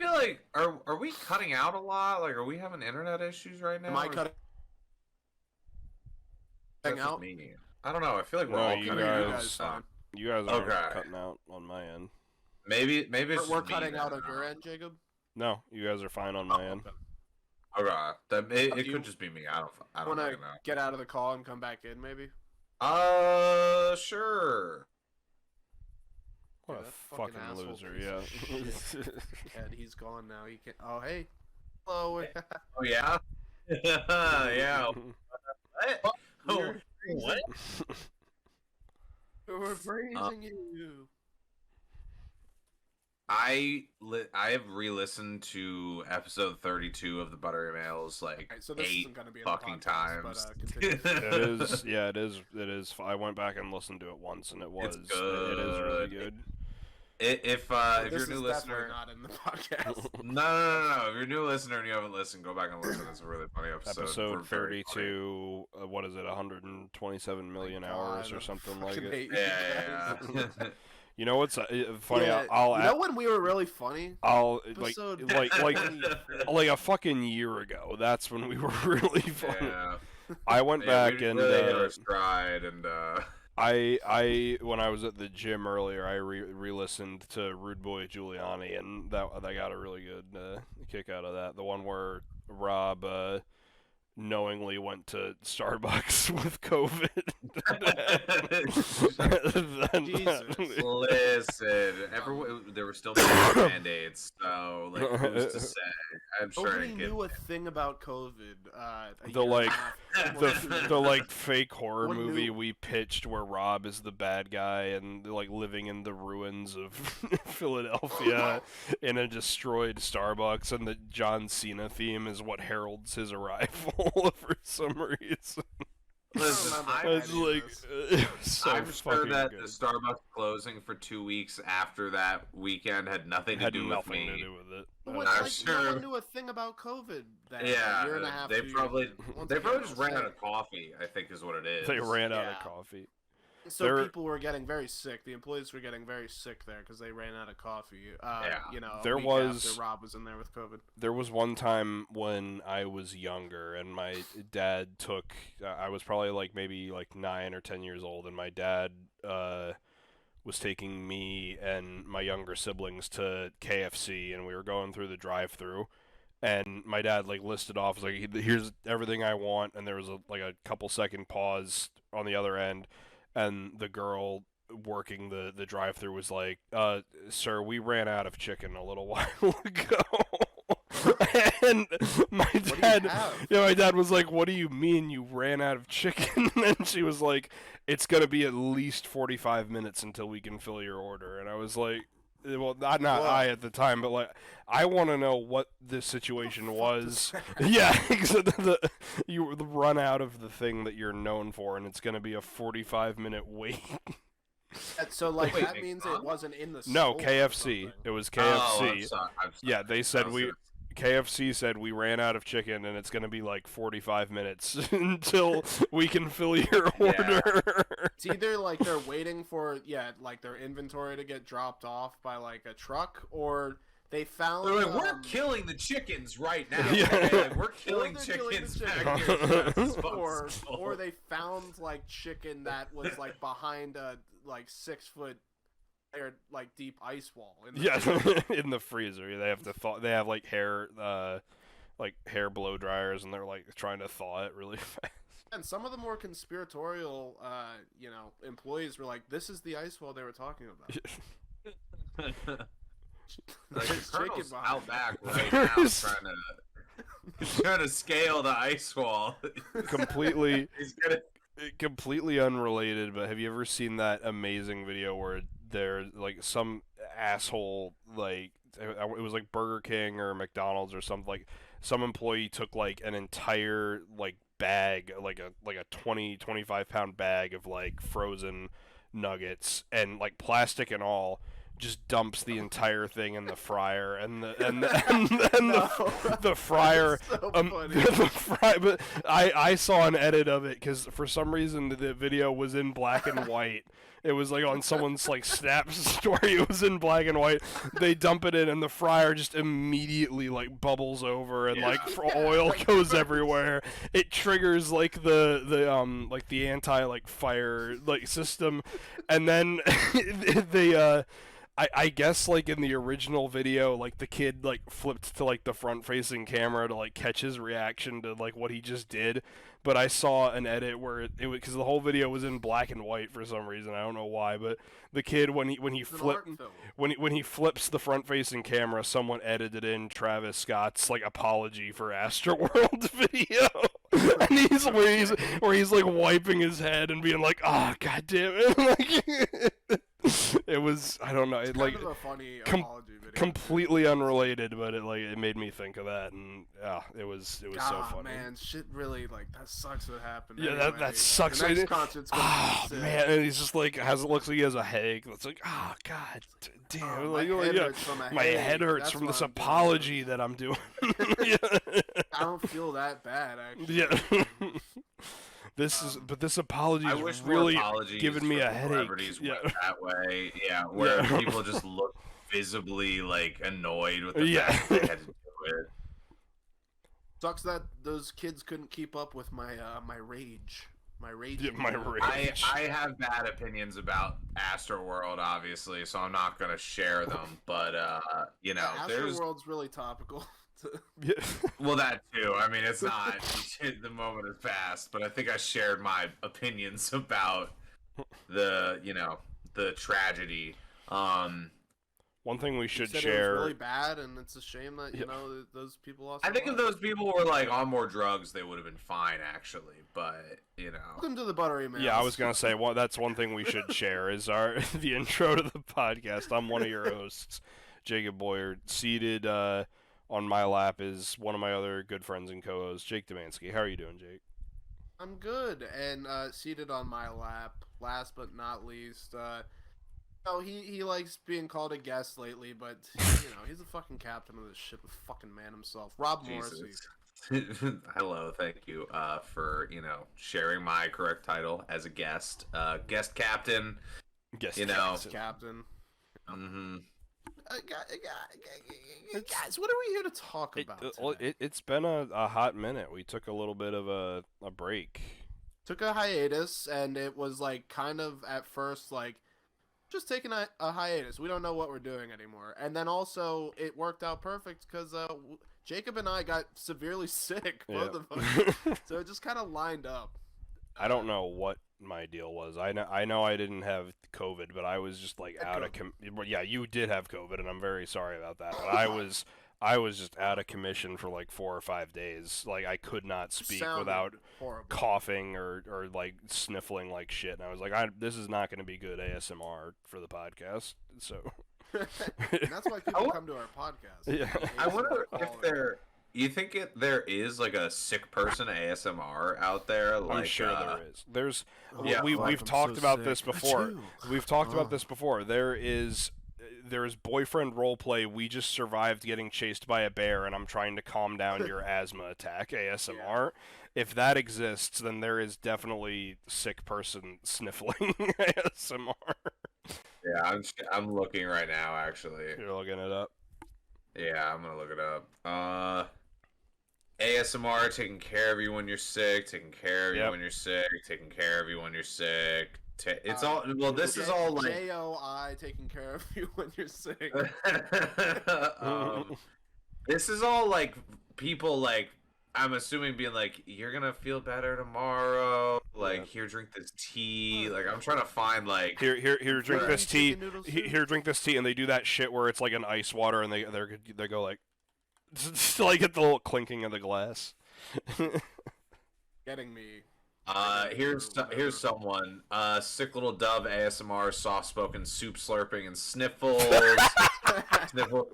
feel like are we cutting out a lot? Like, are we having internet issues right now? Am I cutting out? Me? I don't know. I feel like we're No, all you cutting guys, out. you guys aren't cutting out on my end. Maybe it's we're just cutting me, out on your end, Jacob. No, you guys are fine on my end. Okay, it could just be me. I don't want to know. Get out of the call and come back in, maybe. Sure. What a fucking loser, yeah. And he's gone now. He can't. Oh, hey. Hello. Oh yeah. Yeah. What? Oh, what? We're praising you. I have re-listened to episode 32 of the Buttery Males like so this 8 gonna be fucking podcast, times. It is, yeah, it is. I went back and listened to it once, and it was good. It is really good. If you're a new listener, not in the podcast. No. If you're a new listener and you haven't listened, go back and listen. It's a really funny episode. Episode 32. What is it? 127 million hours or something like it. Yeah. You know what's funny? Yeah, you know when we were really funny? Like a fucking year ago. That's when we were really funny. Yeah. I went back and really hit our stride and. I when I was at the gym earlier, I re-listened to Rude Boy Giuliani, and that I got a really good kick out of that. The one where Rob knowingly went to Starbucks with COVID. Jesus. Listen, everyone, there were still mandates, so like, who's to say? I'm sure nobody knew a thing about COVID. The fake horror movie we pitched where Rob is the bad guy and like living in the ruins of Philadelphia in a destroyed Starbucks, and the John Cena theme is what heralds his arrival for some reason. Listen, I'm sure that the Starbucks closing for 2 weeks after that weekend had nothing to do with me. No one knew a thing about COVID. Yeah, year and a half, they probably just ran out of coffee. I think is what it is. They ran out of coffee. So people were getting very sick. The employees were getting very sick there because they ran out of coffee. You know, after Rob was in there with COVID. There was one time when I was younger, and my dad took. I was probably maybe 9 or 10 years old, and my dad was taking me and my younger siblings to KFC, and we were going through the drive-through. And my dad listed off, was here's everything I want, and there was a couple second pause on the other end. And the girl working the drive-thru was like, sir, we ran out of chicken a little while ago. And my dad was like, what do you mean you ran out of chicken? And she was like, it's going to be at least 45 minutes until we can fill your order. And I was like, well, not I at the time, but I want to know what this situation was. Yeah, you run out of the thing that you're known for, and it's going to be a 45-minute wait. So that means it wasn't in the store. No, KFC. It was KFC. I'm sorry. Yeah, they said KFC said we ran out of chicken, and it's going to be 45 minutes until we can fill your order. It's either they're waiting for their inventory to get dropped off by a truck, or they found. They're we're killing the chickens right now. Yeah. We're killing chickens back here. Or they found chicken that was behind a 6-foot. They're deep ice wall. In the freezer. They have to they have hair, hair blow dryers, and they're trying to thaw it really fast. And some of the more conspiratorial, employees were like, "This is the ice wall they were talking about." The Colonel's out back right now trying to scale the ice wall. Completely. Completely unrelated, but have you ever seen that amazing video where there's some asshole it was Burger King or McDonald's or something, some employee took an entire bag, a 25 pound bag of frozen nuggets, and plastic and all, just dumps the entire thing in the fryer, and the fryer, so but I saw an edit of it because for some reason the video was in black and white. It was like on someone's like Snap story. It was in black and white. They dump it in, and the fryer just immediately like bubbles over, and like oil goes everywhere. It triggers like the anti like fire like system, and then they I guess like in the original video, like the kid like flipped to like the front facing camera to like catch his reaction to like what he just did. But I saw an edit where it because the whole video was in black and white for some reason. I don't know why, but the kid when he flips the front facing camera, someone edited in Travis Scott's like apology for Astroworld video. And where he's like wiping his head and being like, "Ah, oh, god damn it." Like, it was, I don't know, it like kind of a funny apology video. Completely unrelated, but it made me think of that, and it was so funny. Man, shit really like that sucks that happened. Yeah, anyway. that sucks. The next concert's gonna be sick. Man, and he's just like it looks like he has a headache. It's like, oh god damn, my head hurts from this apology that I'm doing. I don't feel that bad actually. Yeah. This apology is really giving me a headache. That way, where people just look visibly like annoyed with the fact they had to do it. Sucks that those kids couldn't keep up with my rage. My rage. Yeah, my rage. I have bad opinions about Astroworld, obviously, so I'm not gonna share them. But Astroworld's really topical. Yeah. Well, that too. I mean, it's not. The moment has passed, but I think I shared my opinions about the tragedy. One thing we should share. It was really bad, and it's a shame that those people lost. I think if those people were like on more drugs, they would have been fine, actually. But welcome to the Buttery Males. Yeah, I was gonna say, that's one thing we should share is the intro to the podcast. I'm one of your hosts, Jacob Boyer. Seated on my lap is one of my other good friends and co-hosts, Jake Demansky. How are you doing, Jake? I'm good, and seated on my lap, last but not least, he likes being called a guest lately, but he's a fucking captain of this ship, a fucking man himself. Rob Morrissey. Hello, thank you for sharing my correct title as a guest, guest captain. Guest captain. Mm-hmm. Guys, what are we here to talk about today? It's been a hot minute. We took a little bit of a break. Took a hiatus, and it was like kind of at first like just taking a hiatus. We don't know what we're doing anymore. And then also it worked out perfect because Jacob and I got severely sick, both of us. So it just kind of lined up. I don't know what my deal was. I know I didn't have COVID, but I was just like out of yeah, you did have COVID, and I'm very sorry about that. But I was just out of commission for like 4 or 5 days. Like I could not speak without coughing or like sniffling like shit. And I was like, this is not going to be good ASMR for the podcast. So that's why people come to our podcast. Yeah. I wonder if you think there is like a sick person ASMR out there? Like, I'm sure there is. We've talked about this before. We've talked about this before. There is boyfriend roleplay. We just survived getting chased by a bear, and I'm trying to calm down your asthma attack ASMR. Yeah. If that exists, then there is definitely sick person sniffling ASMR. Yeah, I'm looking right now. Actually, you're looking it up. Yeah, I'm gonna look it up. ASMR, taking care of you when you're sick, taking care of you when you're sick, taking care of you when you're sick. It's all well. This is all like JOI, taking care of you when you're sick. This is all like people like I'm assuming being like, you're gonna feel better tomorrow. Like here, drink this tea. Like I'm trying to find like here, drink this tea. Here, drink this tea, and they do that shit where it's like an ice water, and they go like. Like at the little clinking of the glass. Getting me. Here's someone. Sick little dove ASMR, soft-spoken soup slurping and sniffles.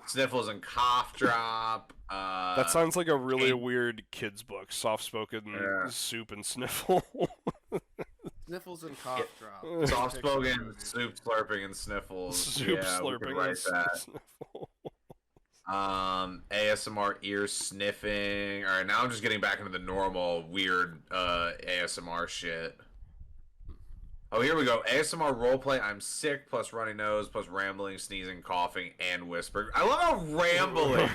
Sniffles and cough drop. That sounds like a really weird kid's book. Soft-spoken soup and sniffle. Sniffles and cough drop. Soft-spoken, soup slurping, and sniffles. Soup yeah, we slurping could write that. sniffle. ASMR ear sniffing. All right, now I'm just getting back into the normal weird ASMR shit. Oh, here we go. ASMR roleplay. I'm sick, plus runny nose, plus rambling, sneezing, coughing, and whispering. I love how rambling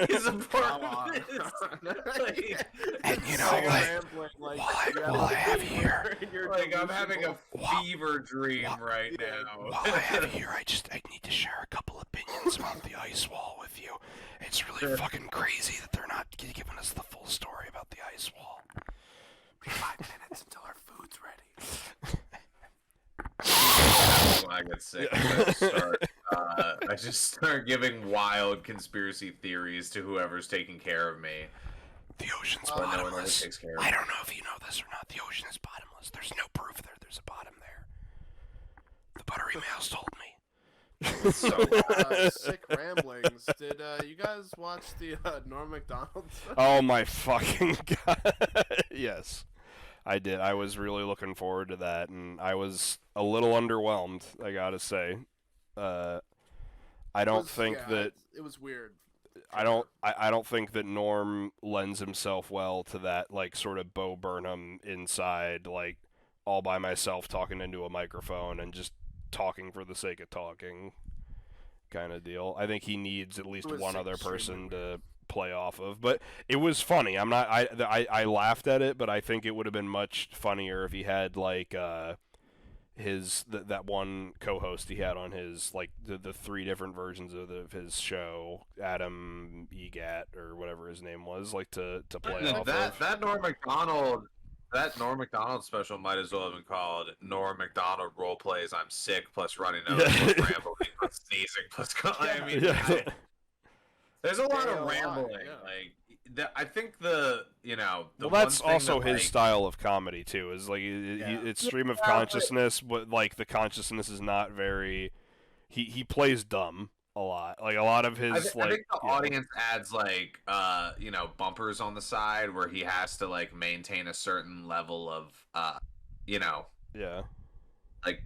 is a part of this. And you know, while I have you here, like I'm having a fever dream right now. While I have you here, I need to share a couple opinions about the ice wall with you. It's really fucking crazy that they're not giving us the full story about the ice wall. 5 minutes until our food's ready. When I get sick, I just start giving wild conspiracy theories to whoever's taking care of me. The ocean's bottomless. bottomless. No one takes care of I me. don't know if you know this or not. The ocean is bottomless. There's no proof there's a bottom there. The Buttery Males told me. So, sick ramblings. Did you guys watch the Norm MacDonald? Oh my fucking god! Yes. I did. I was really looking forward to that, and I was a little underwhelmed, I gotta say. I don't think that it was weird. I don't think that Norm lends himself well to that, like, sort of Bo Burnham inside, like, all by myself talking into a microphone and just talking for the sake of talking kind of deal. I think he needs at least one other person to play off of, but it was funny. I laughed at it, but I think it would have been much funnier if he had like that one co-host he had on his, like, the 3 different versions of his show, Adam Egat or whatever his name was, like to play off of. That Norm MacDonald special might as well have been called Norm MacDonald Roleplays I'm Sick plus Running Nose plus Rambling plus Sneezing plus... I mean, there's a lot of rambling. Like, I think that's also his style of comedy too. Is like it's stream of consciousness, but like the consciousness is not very. He plays dumb a lot. Like a lot of his I think the audience adds like bumpers on the side where he has to like maintain a certain level of like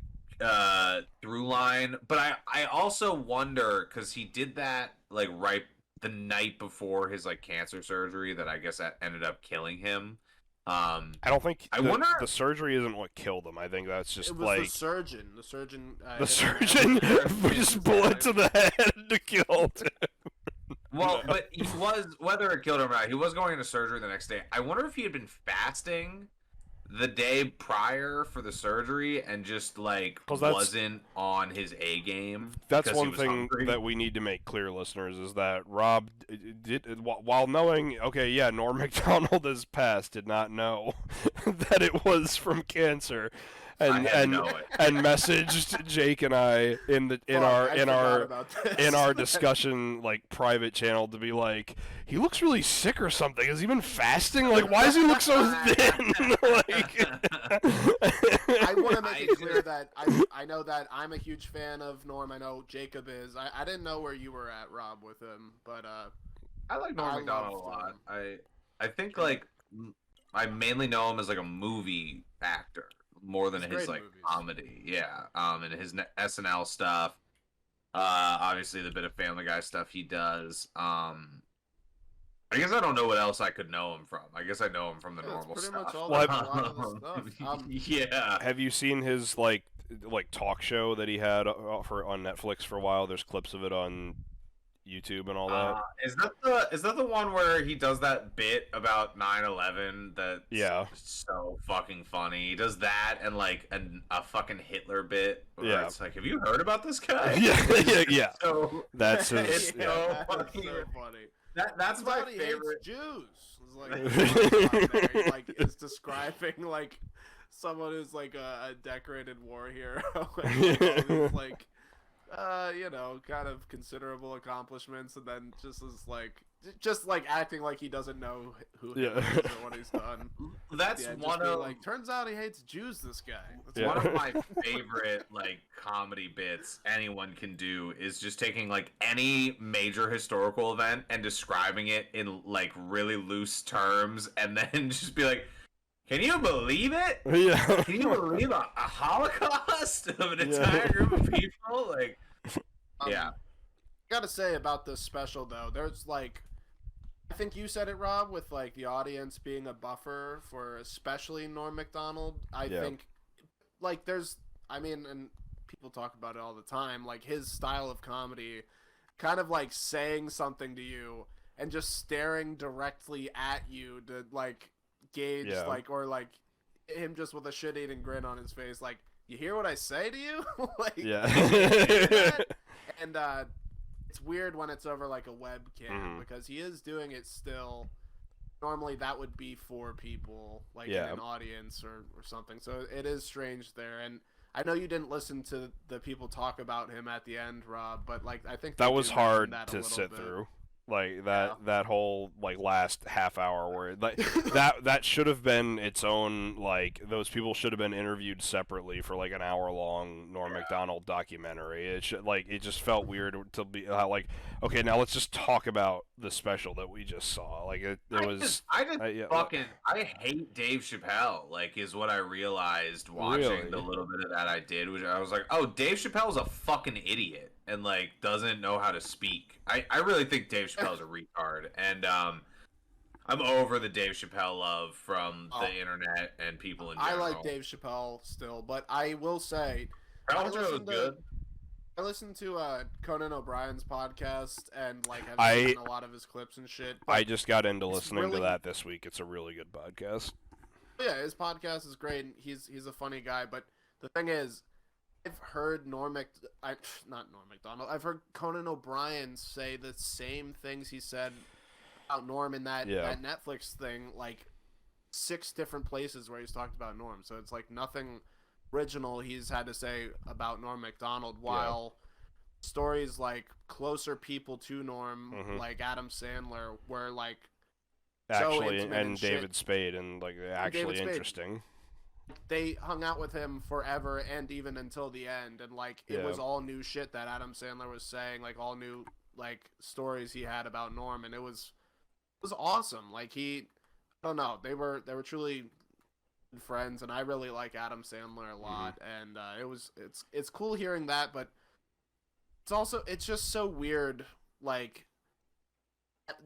through line. But I also wonder, because he did that like right the night before his like cancer surgery that I guess that ended up killing him. I don't think the surgery isn't what killed him. I think that's just like the surgeon. The surgeon just bullet to the head to kill him. Well, but he was, whether it killed him or not, he was going into surgery the next day. I wonder if he had been fasting the day prior for the surgery and just like wasn't on his A game. That's one thing that we need to make clear, listeners, is that Rob did, while knowing, okay, yeah, Norm MacDonald has passed, did not know that it was from cancer. And messaged Jake and I in our discussion, like, private channel, to be like, he looks really sick or something. Has he been fasting? Like, why does he look so thin? Like, I want to make it clear that I know that I'm a huge fan of Norm. I know Jacob is. I didn't know where you were at, Rob, with him, but I like Norm MacDonald a lot. I think like I mainly know him as like a movie actor more than his like movies. Comedy, and his SNL stuff. Obviously the bit of Family Guy stuff he does. I guess I don't know what else I could know him from. I guess I know him from the normal pretty stuff. Much all a lot of the stuff. Yeah. Have you seen his like talk show that he had on Netflix for a while? There's clips of it on YouTube and all that. Is that the one where he does that bit about 9/11 that's so fucking funny? He does that and like a fucking Hitler bit where it's like, have you heard about this guy? Yeah. So, that's his, it's so funny. That's my favorite. Jews. It's like is describing like someone who's like a decorated war hero. Like kind of considerable accomplishments, and then just like acting like he doesn't know who he is or what he's done. That's one of like, turns out he hates Jews, this guy. That's one of my favorite like comedy bits anyone can do, is just taking like any major historical event and describing it in like really loose terms, and then just be like, Can you believe it? Yeah. Can you believe a holocaust of an entire group of people? Like, yeah. I gotta say about this special though, there's like, I think you said it, Rob, with like the audience being a buffer for especially Norm Macdonald. I think, like, I mean, and people talk about it all the time. Like his style of comedy, kind of like saying something to you and just staring directly at you to like gauge like, or like him just with a shit-eating grin on his face, like, you hear what I say to you? Like, and it's weird when it's over like a webcam because he is doing it still. Normally that would be for people like in an audience or something, so it is strange there. And I know you didn't listen to the people talk about him at the end, Rob, but like I think that was hard to sit through. Like that whole like last half hour where like that should have been its own, like those people should have been interviewed separately for like an hour long Norm Macdonald documentary. It just felt weird to be like, okay, now let's just talk about the special that we just saw. Like I hate Dave Chappelle, like, is what I realized watching the little bit of that I did, which I was like, oh, Dave Chappelle's a fucking idiot and like doesn't know how to speak. I really think Dave Chappelle's a retard, and I'm over the Dave Chappelle love from the internet and people in general. I like Dave Chappelle still, but I will say I listened to Conan O'Brien's podcast and like I've seen a lot of his clips and shit. I just got into listening to that this week. It's a really good podcast. Yeah, his podcast is great. And he's a funny guy, but the thing is, I've heard I've heard Conan O'Brien say the same things he said about Norm in that Netflix thing, like 6 different places where he's talked about Norm. So it's like nothing original he's had to say about Norm Macdonald, while stories like closer people to Norm, like Adam Sandler, were like actually, and David Spade, and like actually interesting. They hung out with him forever and even until the end, and like it was all new shit that Adam Sandler was saying, like all new like stories he had about Norm, and it was awesome. Like I don't know, they were truly friends, and I really like Adam Sandler a lot, and it's cool hearing that, but it's just so weird, like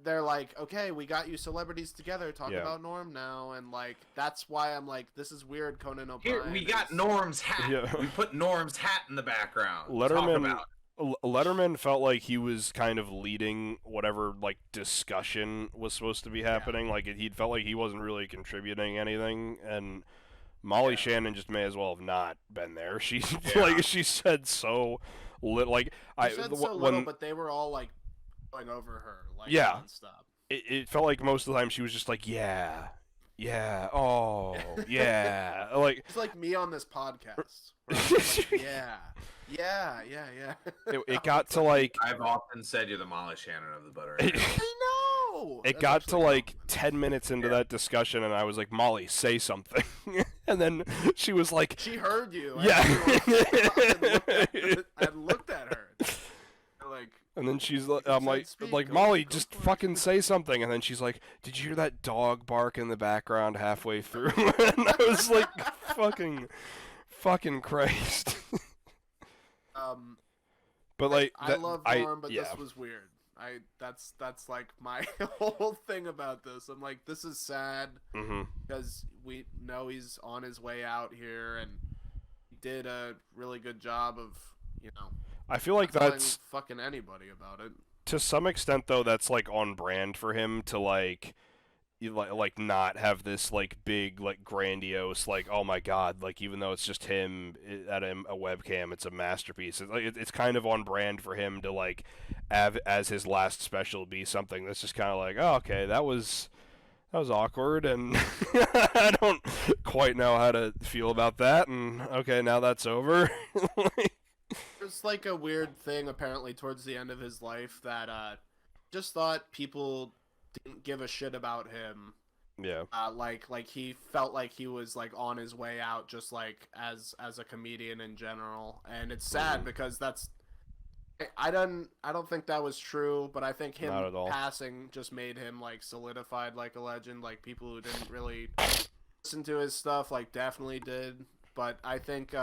they're like, okay, we got you celebrities together talking about Norm now, and like that's why I'm like, this is weird. Conan O'Brien. Here, we got Norm's hat. We put Norm's hat in the background. Letterman felt like he was kind of leading whatever like discussion was supposed to be happening. Like he felt like he wasn't really contributing anything, and Molly Shannon just may as well have not been there. She like she said so little. Like little, but they were all like going over her, like nonstop. It felt like most of the time she was just like, yeah, oh, yeah. Like it's like me on this podcast. Like, yeah. It got to like I've often said you're the Molly Shannon of the Buttery. I know. It got to like 10 minutes into that discussion, and I was like, Molly, say something. And then she was like, she heard you. Yeah. I looked at her. Like. And then I'm like, Molly, just fucking say something. And then she's like, did you hear that dog bark in the background halfway through? And I was like, fucking Christ. But like, I love Norm, but this was weird. That's like my whole thing about this. I'm like, this is sad because we know he's on his way out here, and he did a really good job of, I feel like that's fucking anybody about it. To some extent, though, that's like on brand for him to like not have this like big like grandiose like, oh my god, like even though it's just him at a webcam, it's a masterpiece. It's kind of on brand for him to like as his last special be something that's just kind of like, oh, okay, that was awkward, and I don't quite know how to feel about that, and okay, now that's over. There's like a weird thing apparently towards the end of his life that just thought people didn't give a shit about him. Yeah. Like he felt like he was like on his way out, just like as a comedian in general, and it's sad because I don't think that was true, but I think him passing just made him like solidified like a legend. Like people who didn't really listened to his stuff, like definitely did. But I think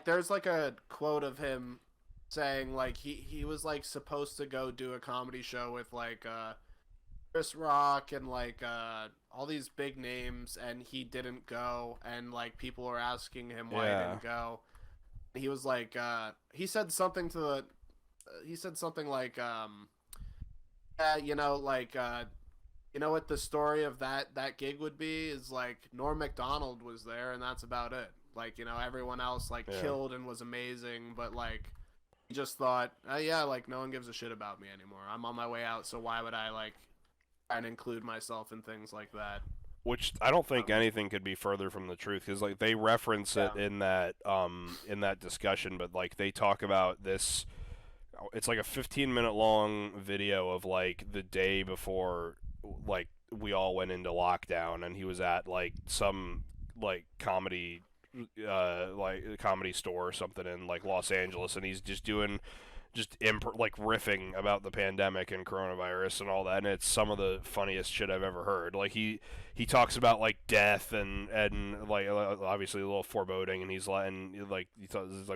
there's like a quote of him saying like he was like supposed to go do a comedy show with like Chris Rock and like all these big names, and he didn't go, and like people were asking him why he didn't go. He was like he said something to the he said something like yeah, you know, like you know what the story of that gig would be is like Norm MacDonald was there and that's about it. Like, you know, everyone else like killed and was amazing, but like he just thought, yeah, like no one gives a shit about me anymore. I'm on my way out, so why would I like try and include myself in things like that? Which I don't think anything could be further from the truth, because like they reference it in that discussion, but like they talk about this. It's like a 15-minute long video of like the day before like we all went into lockdown, and he was at like some like comedy store or something in like Los Angeles, and he's just doing like riffing about the pandemic and coronavirus and all that, and it's some of the funniest shit I've ever heard. Like he talks about like death and like obviously a little foreboding, and he's like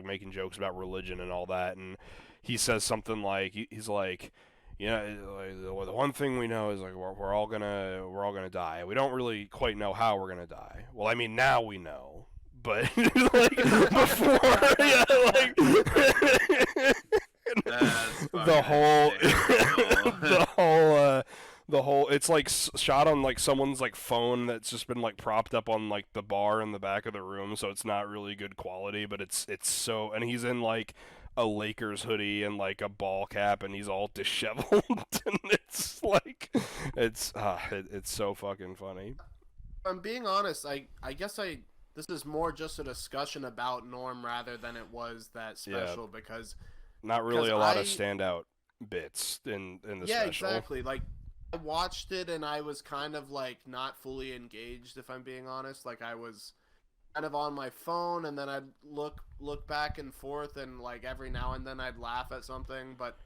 making jokes about religion and all that, and he says something like he's like, you know, like, the one thing we know is like we're all gonna die. We don't really quite know how we're gonna die. Well, I mean now we know, but like before, yeah, like. the whole it's like shot on like someone's like phone that's just been like propped up on like the bar in the back of the room, so it's not really good quality, but it's so, and he's in like a Lakers hoodie and like a ball cap, and he's all disheveled and it's like it's so fucking funny. If I'm being honest, I guess this is more just a discussion about Norm rather than it was that special, because not really a lot of standout bits in the special. Yeah, exactly. Like I watched it and I was kind of like not fully engaged, if I'm being honest. Like I was kind of on my phone, and then I'd look back and forth, and like every now and then I'd laugh at something, but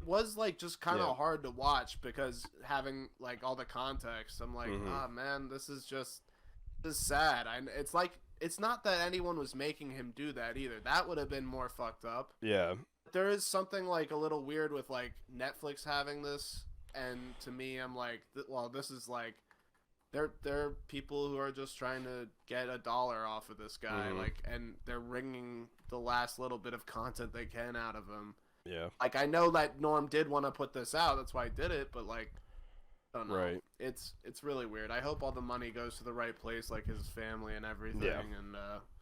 it was like just kind of hard to watch because having like all the context, I'm like, oh man, this is sad. It's like, it's not that anyone was making him do that either. That would have been more fucked up. Yeah. There is something like a little weird with like Netflix having this, and to me, I'm like, well, this is like, they're people who are just trying to get $1 off of this guy, like, and they're wringing the last little bit of content they can out of him. Yeah. Like, I know that Norm did want to put this out, that's why he did it, but like, I don't know. Right. It's really weird. I hope all the money goes to the right place, like his family and everything. Yeah. And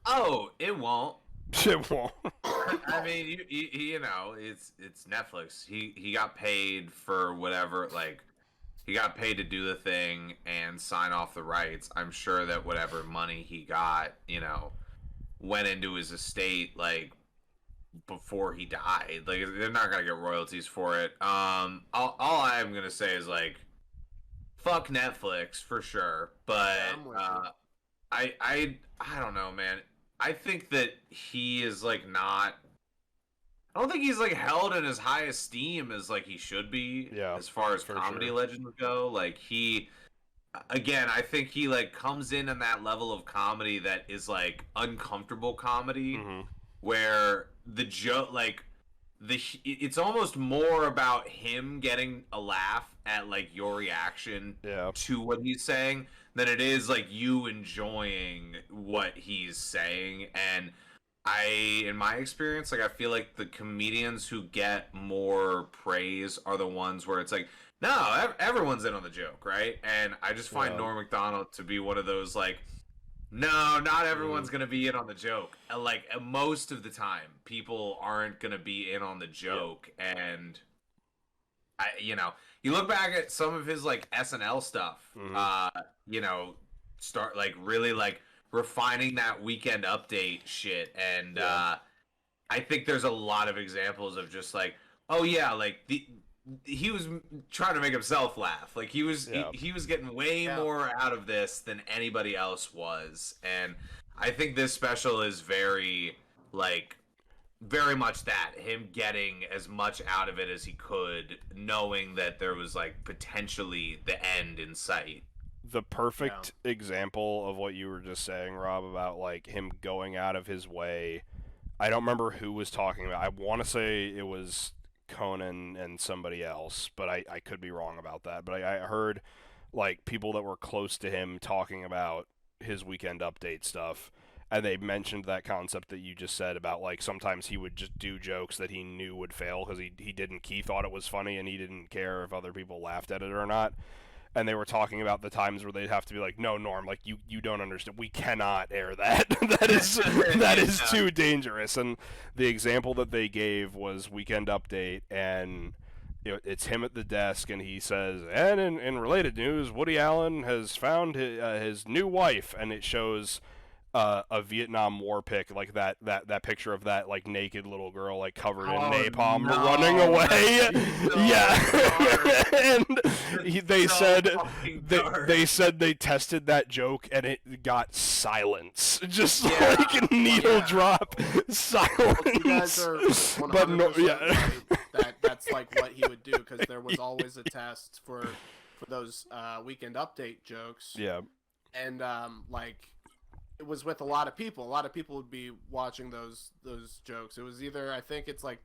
oh, it won't. It won't. I mean, you know, it's Netflix. He got paid for whatever, like, he got paid to do the thing and sign off the rights. I'm sure that whatever money he got, you know, went into his estate, like, before he died. Like, they're not gonna get royalties for it. All I'm gonna say is, like, fuck Netflix for sure. But I don't know, man. I think that he is like not. I don't think he's like held in as high esteem as like he should be. Yeah, as far as comedy legends go, like he, again, I think he like comes in that level of comedy that is like uncomfortable comedy, where the joke, like it's almost more about him getting a laugh at like your reaction to what he's saying than it is like you enjoying what he's saying. And in my experience, like I feel like the comedians who get more praise are the ones where it's like, no, everyone's in on the joke, right? And I just find Norm MacDonald to be one of those like, no, not everyone's gonna be in on the joke. Like most of the time, people aren't gonna be in on the joke, and you know, you look back at some of his like SNL stuff, you know, start like really like refining that Weekend Update shit, and I think there's a lot of examples of just like, oh yeah, like he was trying to make himself laugh. Like he was he was getting way more out of this than anybody else was, and I think this special is very much that, him getting as much out of it as he could, knowing that there was like potentially the end in sight. the perfect example of what you were just saying, Rob, about like him going out of his way. I don't remember who was talking about. I want to say it was Conan and somebody else, but I could be wrong about that. But I heard like people that were close to him talking about his Weekend Update stuff, and they mentioned that concept that you just said about like sometimes he would just do jokes that he knew would fail because he thought it was funny and he didn't care if other people laughed at it or not. And they were talking about the times where they'd have to be like, no, Norm, like you don't understand. We cannot air that. that is too dangerous. And the example that they gave was Weekend Update, and it's him at the desk, and he says, and in related news, Woody Allen has found his new wife, and it shows a Vietnam War pic, like that picture of that like naked little girl like covered in napalm running away. And they said they tested that joke and it got silence, just like a needle drop silence. Well, you guys are 100% right that's like what he would do, because there was always a test for those Weekend Update jokes. Yeah, and like. It was with a lot of people. A lot of people would be watching those jokes. It was either, I think it's like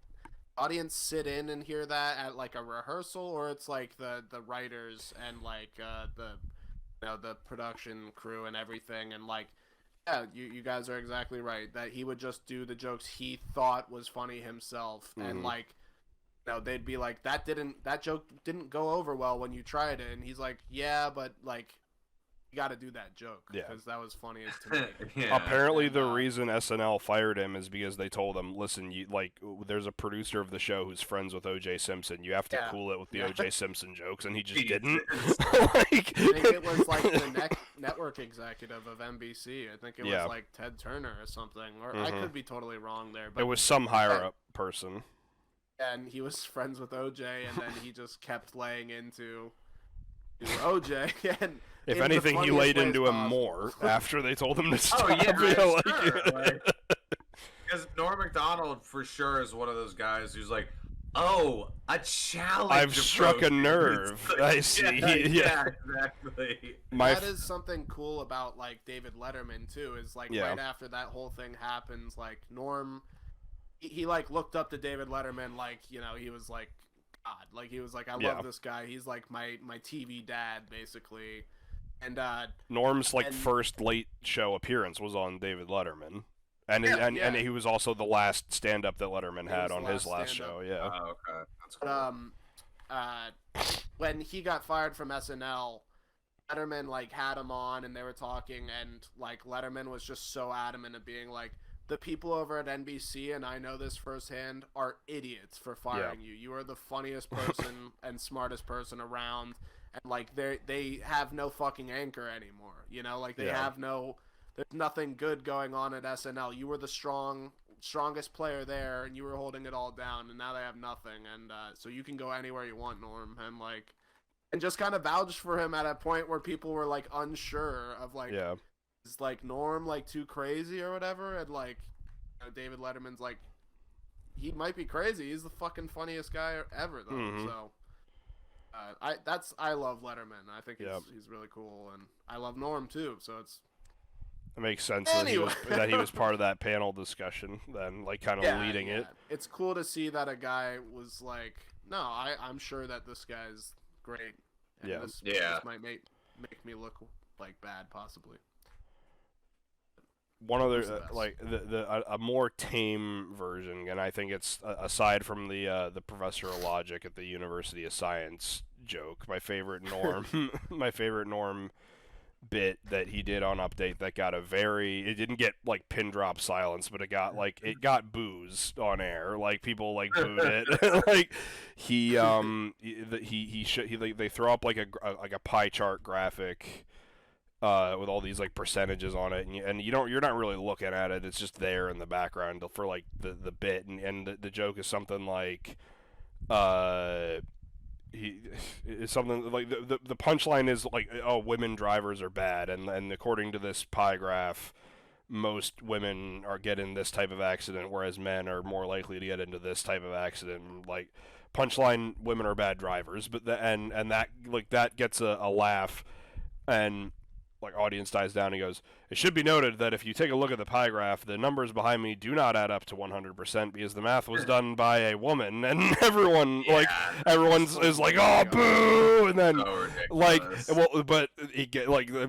audience sit in and hear that at like a rehearsal, or it's like the writers and like the production crew and everything. And like, yeah, you guys are exactly right that he would just do the jokes he thought was funny himself. And like, they'd be like, that joke didn't go over well when you tried it, and he's like, yeah, but like, you got to do that joke because that was funniest to me. Apparently, the reason SNL fired him is because they told him, "Listen, there's a producer of the show who's friends with O.J. Simpson. You have to cool it with the O.J. Simpson jokes," and he just didn't. I think it was like the network executive of NBC. I think it was like Ted Turner or something, or I could be totally wrong there. But it was some higher up person. And he was friends with O.J. and then he just kept laying into O.J. and. If anything, he laid into him more after they told him to stop. Oh, yeah, because Norm MacDonald, for sure, is one of those guys who's like, oh, a challenge. I've struck a nerve. I see. Yeah, exactly. That is something cool about, like, David Letterman, too, is, like, right after that whole thing happens, like, Norm, he like, looked up to David Letterman, like, he was like, God. Like, he was like, I love this guy. He's, like, my TV dad, basically. And Norm's first late show appearance was on David Letterman, and he was also the last stand up that Letterman had on his last show. Yeah. Oh, okay. That's cool. When he got fired from SNL, Letterman like had him on and they were talking, and like Letterman was just so adamant of being like, the people over at NBC, and I know this firsthand, are idiots for firing you. You are the funniest person and smartest person around. And, like, they have no fucking anchor anymore, Like, they have there's nothing good going on at SNL. You were the strongest player there, and you were holding it all down, and now they have nothing. And so you can go anywhere you want, Norm. And, like, and just kind of vouched for him at a point where people were, like, unsure of, like, is, like, Norm, like, too crazy or whatever? And, like, David Letterman's, like, he might be crazy. He's the fucking funniest guy ever, though, so... I love Letterman. I think he's really cool, and I love Norm too. So it makes sense that he was part of that panel discussion, then like kind of leading it. It's cool to see that a guy was like, no, I'm sure that this guy's great. And this might make me look like bad, possibly. One other like a more tame version, and I think it's aside from the Professor of Logic at the University of Science joke, my favorite Norm bit that he did on Update that got it didn't get like pin drop silence, but it got boos on air, like people like booed it. Like they throw up like a pie chart graphic with all these like percentages on it, and you're not really looking at it. It's just there in the background for like the bit, and the joke is something like it's something like the punchline is like, oh, women drivers are bad, and according to this pie graph, most women are getting this type of accident, whereas men are more likely to get into this type of accident. Like punchline, women are bad drivers, but and that like that gets a laugh. And like audience dies down. He goes, "It should be noted that if you take a look at the pie graph, the numbers behind me do not add up to 100% because the math was done by a woman." And everyone is like, "Oh, boo!" And then So like, ridiculous. well, but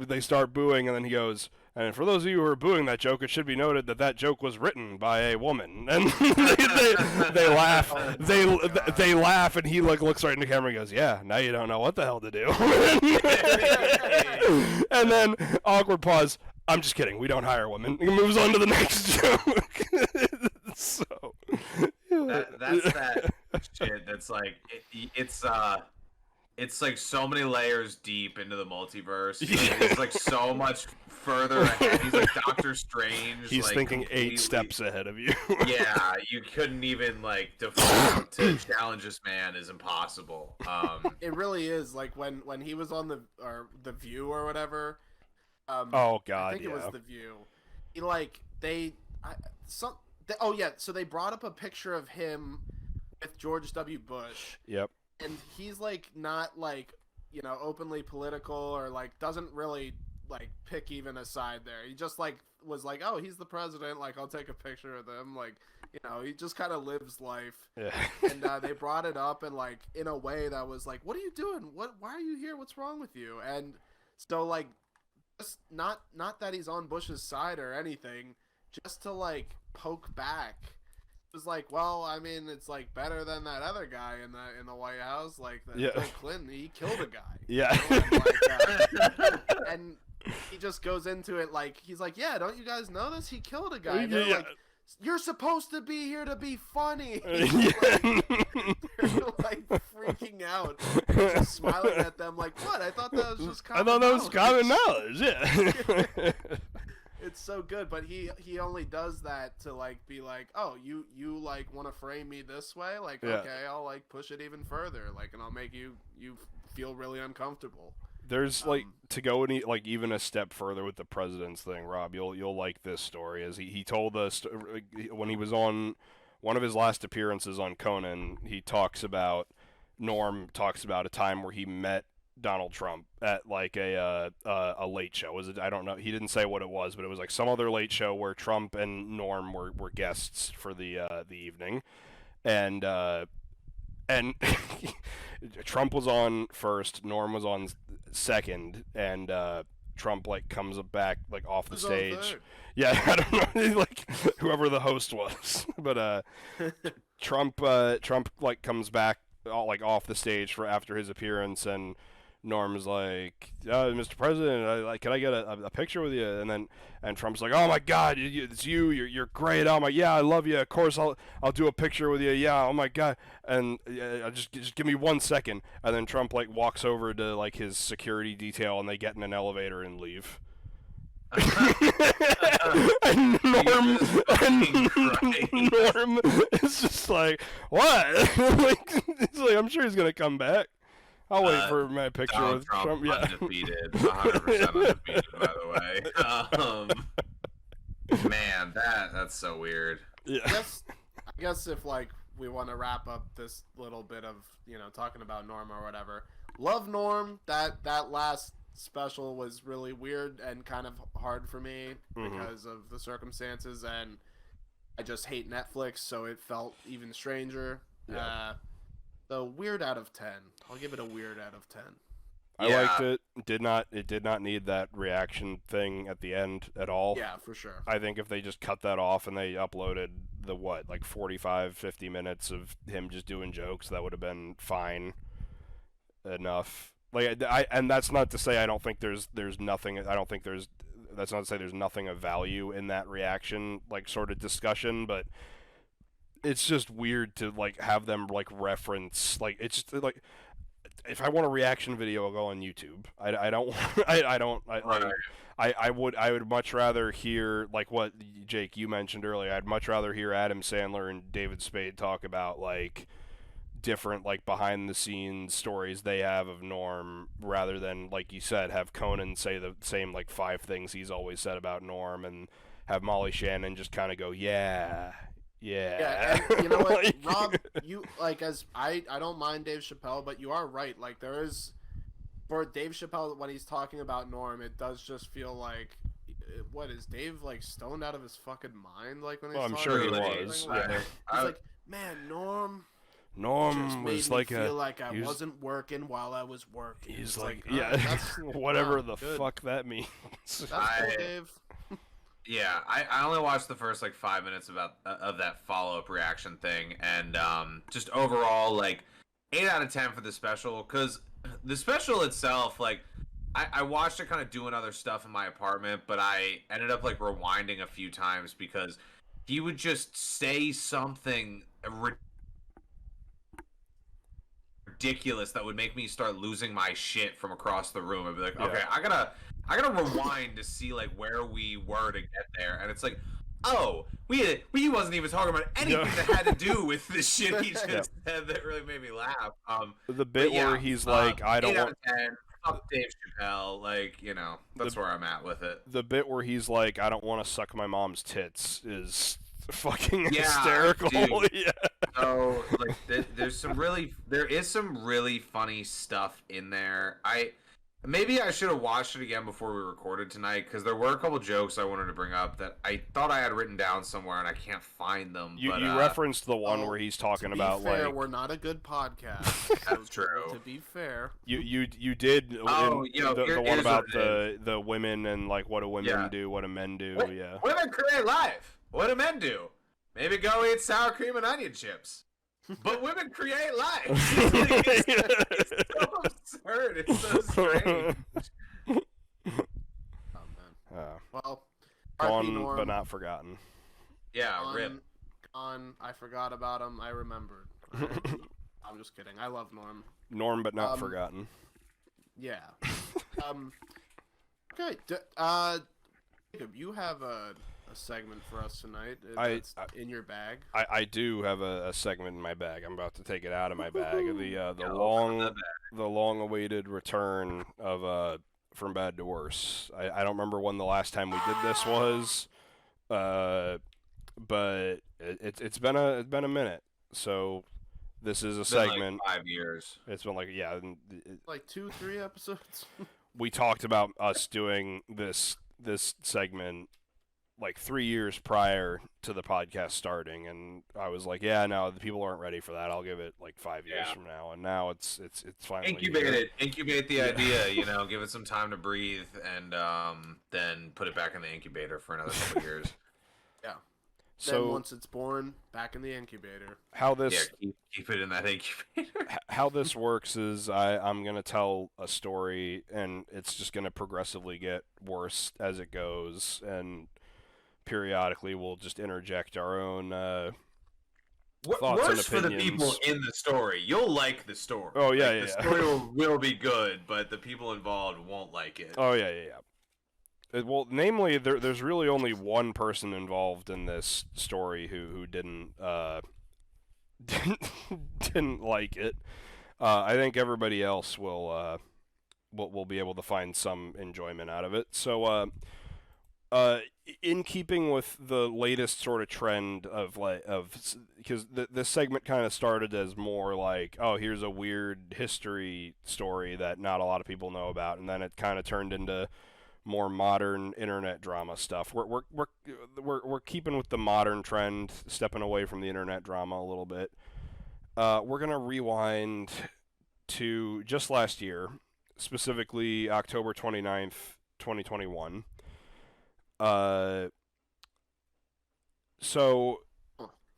they start booing, and then he goes, "And for those of you who are booing that joke, it should be noted that that joke was written by a woman." And they laugh. They laugh, and he like looks right in the camera and goes, "Yeah, now you don't know what the hell to do." And then awkward pause. "I'm just kidding. We don't hire women." He moves on to the next joke. So That's that shit. That's like it's like so many layers deep into the multiverse. It's like so much further ahead. He's like Doctor Strange. He's like, thinking completely... 8 steps ahead of you. Yeah, you couldn't even like define to challenge this man is impossible. It really is. Like when he was on the View or whatever. Oh God, I think it was the View. He like so they brought up a picture of him with George W. Bush. Yep. And he's like not like, you know, openly political or like doesn't really like pick even a side there. He just like was like, "Oh, he's the president, like I'll take a picture of him." Like, you know, he just kind of lives life. Yeah. And they brought it up and like in a way that was like, "What are you doing? Why are you here? What's wrong with you?" And so like just not that he's on Bush's side or anything, just to like poke back. It was like, well, I mean, it's like better than that other guy in the White House, like Bill Clinton. He killed a guy. Yeah. You know, and he just goes into it like he's like, "Yeah, don't you guys know this? He killed a guy." And they're like, "You're supposed to be here to be funny." They're like freaking out, just smiling at them like, "What? I thought that was just common knowledge." Yeah. It's so good, but he only does that to like be like, "Oh, you like want to frame me this way? Like, Yeah. Okay, I'll like push it even further, like, and I'll make you feel really uncomfortable." There's like to go any like even a step further with the president's thing, Rob. You'll like this story as he told us when he was on one of his last appearances on Conan. Norm talks about a time where he met Donald Trump at like a late show. Was it? I don't know. He didn't say what it was, but it was like some other late show where Trump and Norm were guests for the evening, and Trump was on first, Norm was on second, and Trump like comes back like off the stage. Yeah, I don't know, like whoever the host was, but Trump like comes back like off the stage for after his appearance, and Norm's like, "Mr. President, can I get a picture with you?" And Trump's like, "Oh my God, it's you! You're great! Oh my, yeah, I love you! Of course, I'll do a picture with you! Yeah, oh my God!" And just give me 1 second. And then Trump like walks over to like his security detail, and they get in an elevator and leave. And Norm is just like, "What?" Like, he's like, "I'm sure he's gonna come back. I'll wait for my picture Donald with Trump." Yeah. Undefeated, 100% undefeated, by the way. Man, that's so weird. Yeah. I guess if like we want to wrap up this little bit of, you know, talking about Norm or whatever, love Norm. That last special was really weird and kind of hard for me because of the circumstances, and I just hate Netflix, so it felt even stranger. Yeah. So weird out of 10. I'll give it a weird out of 10. I liked it. It did not need that reaction thing at the end at all. Yeah, for sure. I think if they just cut that off and they uploaded the 45-50 minutes of him just doing jokes, that would have been fine enough. Like and that's not to say I don't think there's nothing. I don't think that's not to say there's nothing of value in that reaction like sort of discussion, but it's just weird to like have them like reference like it's just like if I want a reaction video, I'll go on YouTube. I would much rather hear like what Jake you mentioned earlier. I'd much rather hear Adam Sandler and David Spade talk about like different like behind the scenes stories they have of Norm rather than like you said have Conan say the same like 5 things he's always said about Norm and have Molly Shannon just kind of go yeah. And you know what, Rob, you like as I don't mind Dave Chappelle, but you are right. Like there is for Dave Chappelle, when he's talking about Norm, it does just feel like, what is Dave like stoned out of his fucking mind? Like when he's Well, I'm talking sure he about was. something? Like, Yeah. he's like, man, Norm just Norm made was me like feel like I he was- wasn't working while I was working. He's It's like, all yeah, right, that's whatever the good. fuck that means. That's cool, Dave. Yeah, I only watched the first like 5 minutes of that follow-up reaction thing, and just overall like 8 out of 10 for the special, because the special itself, like I watched it kind of doing other stuff in my apartment, but I ended up like rewinding a few times because he would just say something ridiculous that would make me start losing my shit from across the room. I'd be like, okay, I gotta rewind to see like where we were to get there, and it's like, oh, we wasn't even talking about anything that had to do with the shit he just said that really made me laugh. The bit where he's like, I don't 8 out want. of 10, fuck Dave Chappelle, like, you know, that's where I'm at with it. The bit where he's like, I don't want to suck my mom's tits is fucking hysterical. Dude. Yeah. So like, there is some really funny stuff in there. Maybe I should have watched it again before we recorded tonight, because there were a couple jokes I wanted to bring up that I thought I had written down somewhere and I can't find them. You but, referenced the one where he's talking about fair, like. we're not a good podcast. That's true. To be fair, You did Oh, the one about the women and like what do women do, what do men do. Yeah. Women create life. What do men do? Maybe go eat sour cream and onion chips. But women create life. It's so absurd. It's so strange. oh man. Well, Gone Norm, but not forgotten. Yeah, rip. I forgot about him. I remembered. I'm just kidding. I love Norm. Norm but not forgotten. Yeah. Okay. Jacob, you have a segment for us tonight. That's in your bag. I do have a segment in my bag. I'm about to take it out of my bag. The long-awaited return of From Bad to Worse. I don't remember when the last time we did this was, but it's been a minute. So this is a segment. Like 5 years. It's been like like 2-3 episodes. We talked about us doing this segment like 3 years prior to the podcast starting, and I was like, yeah, no, the people aren't ready for that. I'll give it like 5 years from now, and now it's finally incubate the idea, you know, give it some time to breathe, and then put it back in the incubator for another couple years. Yeah. So then once it's born, back in the incubator. How this keep it in that incubator. How this works is I'm gonna tell a story, and it's just gonna progressively get worse as it goes, and periodically we'll just interject our own thoughts and opinions. For the people in the story. You'll like the story. Oh yeah, like, the story will be good, but the people involved won't like it. Oh yeah. Well, namely, there's really only one person involved in this story who didn't didn't like it. I think everybody else will be able to find some enjoyment out of it. So, in keeping with the latest sort of trend of because this segment kind of started as more like, oh, here's a weird history story that not a lot of people know about, and then it kind of turned into more modern internet drama stuff. We're keeping with the modern trend, stepping away from the internet drama a little bit. We're gonna rewind to just last year, specifically October 29th, 2021. So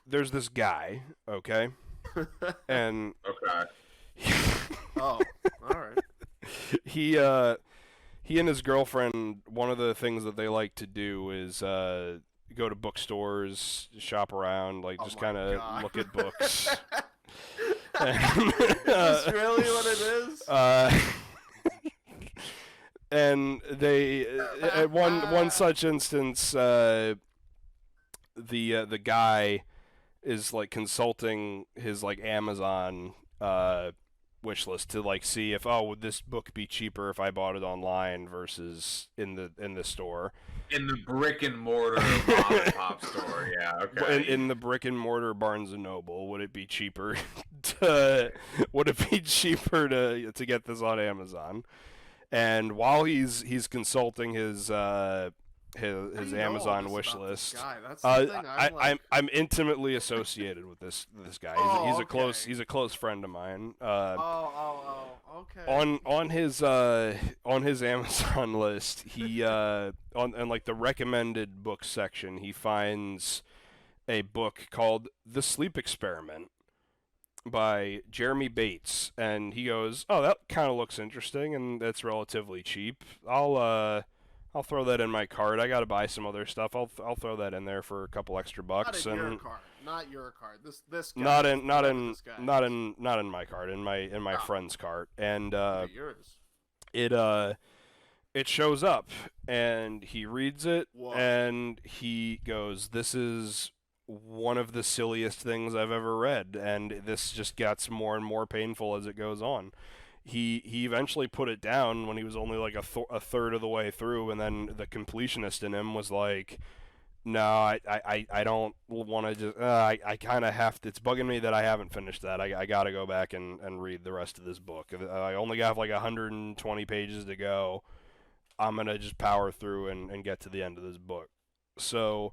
there's this guy, okay? And oh, all right. He and his girlfriend, one of the things that they like to do is go to bookstores, shop around, like just kind of look at books. Is this really what it is? And they, at one such instance, the guy is like consulting his like Amazon wish list to like see if would this book be cheaper if I bought it online versus in the store. In the brick and mortar mom and pop store, yeah, okay. In the brick and mortar Barnes and Noble, would it be cheaper to get this on Amazon? And while he's consulting his Amazon wish list, I'm intimately associated with this guy. He's a close friend of mine. Okay. On his Amazon list, he on like the recommended books section, he finds a book called The Sleep Experiment by Jeremy Bates, and he goes, "Oh, that kind of looks interesting, and that's relatively cheap. I'll throw that in my cart. I got to buy some other stuff. I'll throw that in there for a couple extra bucks." Not your cart. This guy. Not in my cart. In my friend's cart, and yours. It shows up, and he reads it, Whoa. and he goes, "This is one of the silliest things I've ever read," and this just gets more and more painful as it goes on. He eventually put it down when he was only like a third of the way through, and then the completionist in him was like, "No, I don't want to just. I kind of have to. It's bugging me that I haven't finished that. I got to go back and read the rest of this book. I only have like 120 pages to go. I'm gonna just power through and get to the end of this book." So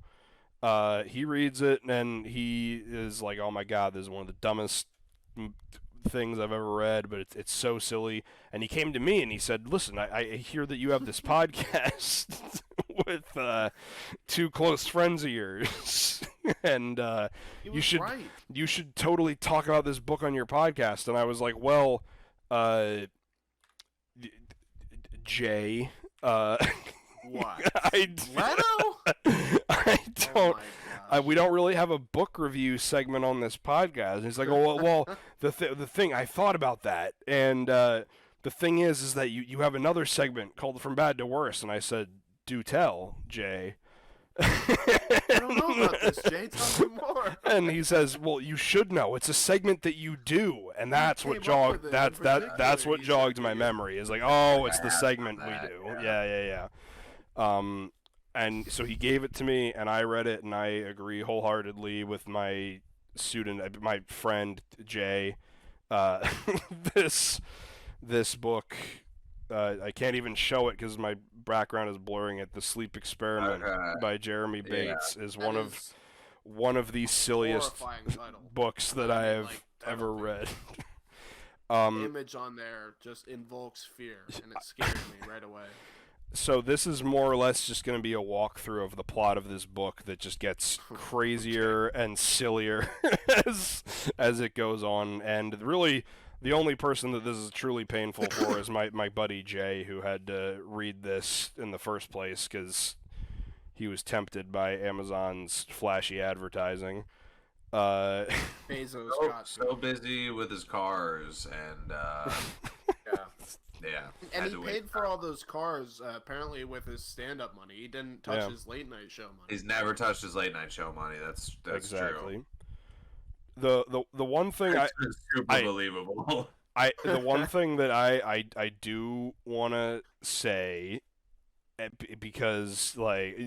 he reads it, and he is like, "Oh my God, this is one of the dumbest things I've ever read, but it's so silly." And he came to me and he said, "Listen, I hear that you have this podcast with two close friends of yours, and you should totally talk about this book on your podcast." And I was like, "Well, Jay, what? Leto? I don't." We don't really have a book review segment on this podcast. And he's like, "Oh, well, the thing, I thought about that, and the thing is that you have another segment called From Bad to Worse." And I said, "Do tell, Jay." I don't know about this, Jay. Tell me more. And he says, "Well, you should know. It's a segment that you do," and that's what jogged my memory. Is like, "Oh, it's the segment we do." Yeah. And so he gave it to me, and I read it, and I agree wholeheartedly with my friend Jay. This book, I can't even show it because my background is blurring it. The Sleep Experiment by Jeremy Bates is one of the silliest books that I have ever read. The image on there just invokes fear, and it scared me right away. So this is more or less just going to be a walkthrough of the plot of this book that just gets crazier and sillier as it goes on. And really, the only person that this is truly painful for is my buddy Jay, who had to read this in the first place because he was tempted by Amazon's flashy advertising. Bezos got so busy with his cars and yeah. And he paid for all those cars apparently with his stand-up money. He didn't touch his late night show money. He's never touched his late night show money. That's exactly true. The one thing believable. The one thing that I do want to say, because like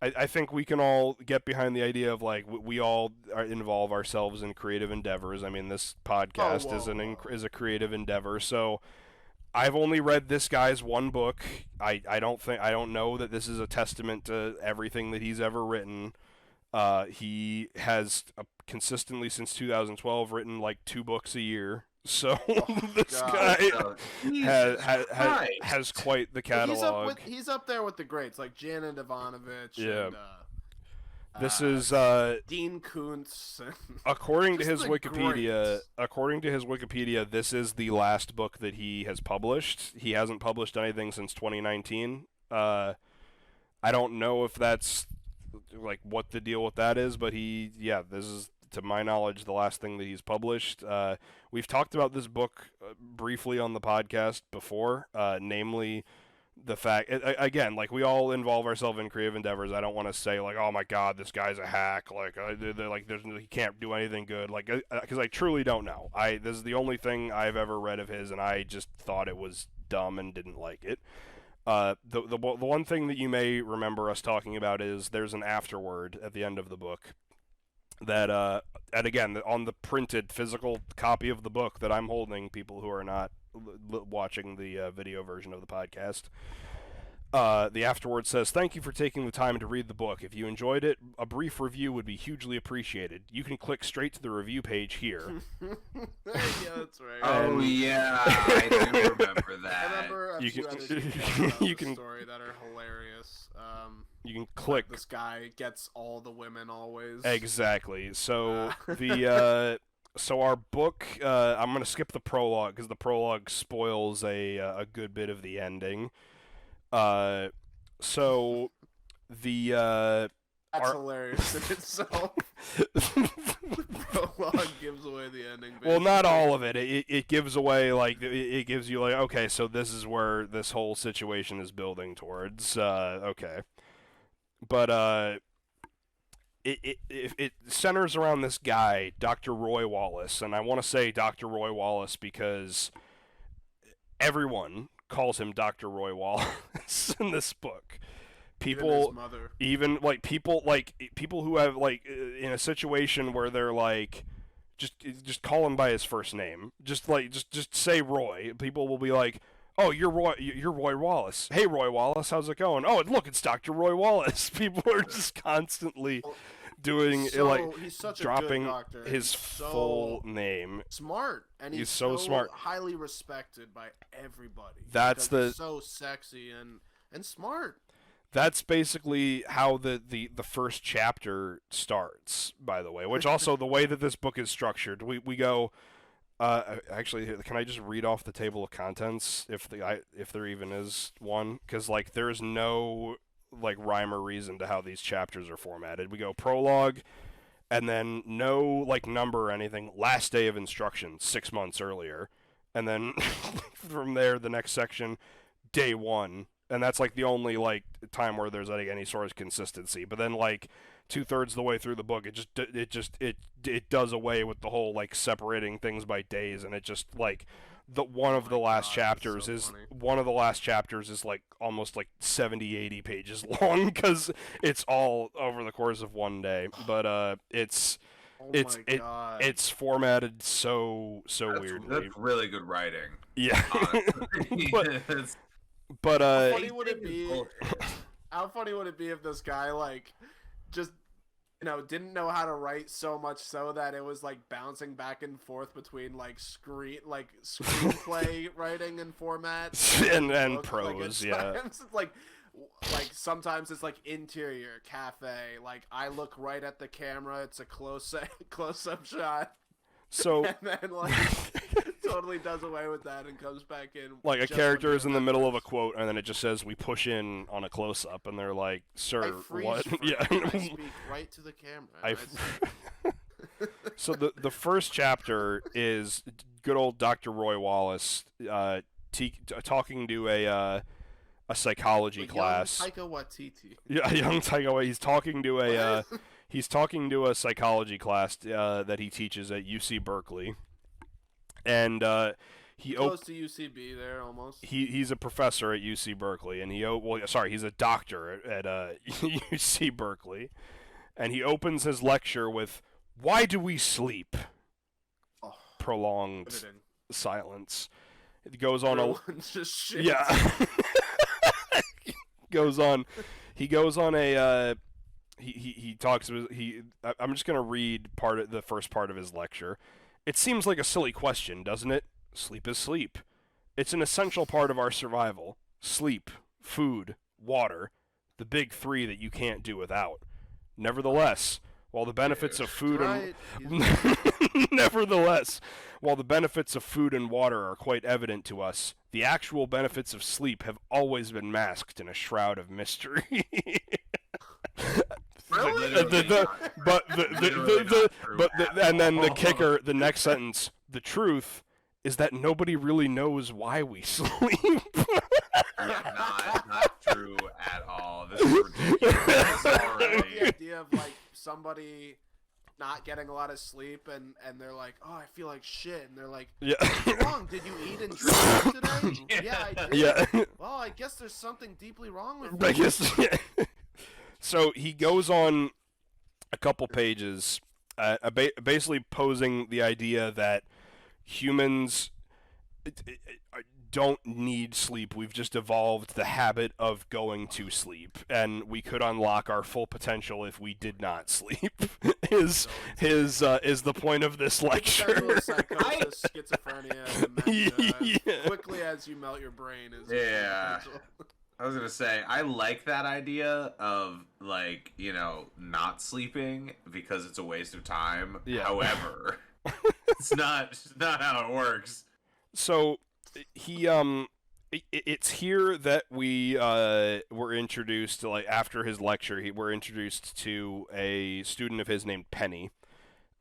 I think we can all get behind the idea of like we all involve ourselves in creative endeavors. I mean, this podcast is a creative endeavor. So I've only read this guy's one book. I don't know that this is a testament to everything that he's ever written. He has consistently since 2012 written like 2 books a year. So this guy has quite the catalog. He's up there with the greats like Janet Ivanovich. Yeah. And, this is Dean Koontz. According to his Wikipedia, this is the last book that he has published. He hasn't published anything since 2019. I don't know if that's like what the deal with that is, but this is, to my knowledge, the last thing that he's published. We've talked about this book briefly on the podcast before, namely the fact, again, like we all involve ourselves in creative endeavors. I don't want to say like, oh my God, this guy's a hack. Like, they're like, he can't do anything good. Like, because I truly don't know. This is the only thing I've ever read of his, and I just thought it was dumb and didn't like it. The one thing that you may remember us talking about is there's an afterword at the end of the book that, and again, on the printed physical copy of the book that I'm holding, people who are not watching the video version of the podcast, the afterward says, "Thank you for taking the time to read the book. If you enjoyed it, a brief review would be hugely appreciated. You can click straight to the review page here." Yeah, that's right. Oh yeah, I do remember that. I remember a few other details about the story that are hilarious. You can click. Like this guy gets all the women always. Exactly. So so our book, I'm gonna skip the prologue because the prologue spoils a good bit of the ending. So the that's hilarious in itself. The prologue gives away the ending. Basically. Well, not all of it. It gives away, like, it gives you like, okay, so this is where this whole situation is building towards. Okay. But it centers around this guy, Dr. Roy Wallace, and I want to say Dr. Roy Wallace because everyone calls him Dr. Roy Wallace in this book. People, even like people who have like in a situation where they're like, just call him by his first name. Just say Roy. People will be like, "Oh, you're Roy Wallace. Hey, Roy Wallace, how's it going? Oh, look, it's Dr. Roy Wallace." People are just constantly doing he's such dropping a good doctor. his full name. Smart, and he's so smart, highly respected by everybody. He's so sexy and smart. That's basically how the first chapter starts, by the way, which also the way that this book is structured. We go, actually, can I just read off the table of contents if there even is one? Because like there's no like rhyme or reason to how these chapters are formatted. We go prologue, and then no like number or anything. Last day of instruction, 6 months earlier, and then from there the next section, day 1. And that's like the only like time where there's like any sort of consistency. But then like 2/3 of the way through the book, it does away with the whole like separating things by days, and it just like one of the last chapters is like almost like 70-80 pages long because it's all over the course of one day. But it's formatted so weirdly. That's really good writing. Yeah. But how funny would it be? How funny would it be if this guy like just didn't know how to write so much so that it was like bouncing back and forth between like screenplay writing and format and prose, yeah. Like sometimes it's like interior cafe. Like I look right at the camera, it's a close up shot. So and then like totally does away with that and comes back in. Like a character is in the middle of a quote and then it just says we push in on a close up and they're like, "Sir, what?" Yeah. I speak right to the camera. So the first chapter is good old Dr. Roy Wallace talking to a psychology class. Young Taika Waititi. Yeah, young Taika Waititi. He's talking to a psychology class that he teaches at UC Berkeley. And he goes to UCB there almost. He's a professor at UC Berkeley, and he's a doctor at UC Berkeley, and he opens his lecture with, "Why do we sleep?" Oh, prolonged silence. It goes on just shit. Yeah. goes on. He goes on a. He talks. I'm just gonna read the first part of his lecture. "It seems like a silly question, doesn't it? Sleep is sleep. It's an essential part of our survival. Sleep, food, water, the big three that you can't do without. Nevertheless, while the benefits of food and water are quite evident to us, the actual benefits of sleep have always been masked in a shroud of mystery." And then the kicker, the next sentence, "The truth is that nobody really knows why we sleep." true at all. This is ridiculous already. The idea of like somebody not getting a lot of sleep and they're like, oh, I feel like shit, and they're like, what's wrong? Did you eat and drink today? Yeah, I did. Yeah. Well, I guess there's something deeply wrong with I me. guess. Yeah. So he goes on a couple pages, basically posing the idea that humans don't need sleep. We've just evolved the habit of going to sleep, and we could unlock our full potential if we did not sleep. is the point of this lecture? Psychosis, schizophrenia, dementia, quickly as you melt your brain is I was gonna say, I like that idea of, like, you know, not sleeping because it's a waste of time. Yeah. However, it's not how it works. So it's here that we were introduced to, like, after his lecture, we're introduced to a student of his named Penny.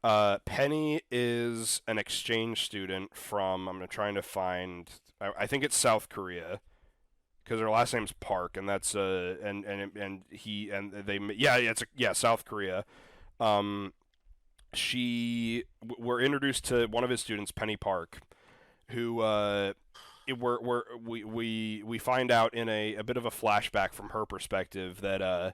Penny is an exchange student from, I'm trying to find, I think it's South Korea. Because her last name's Park, and that's South Korea. We're introduced to one of his students, Penny Park, who we find out in a bit of a flashback from her perspective that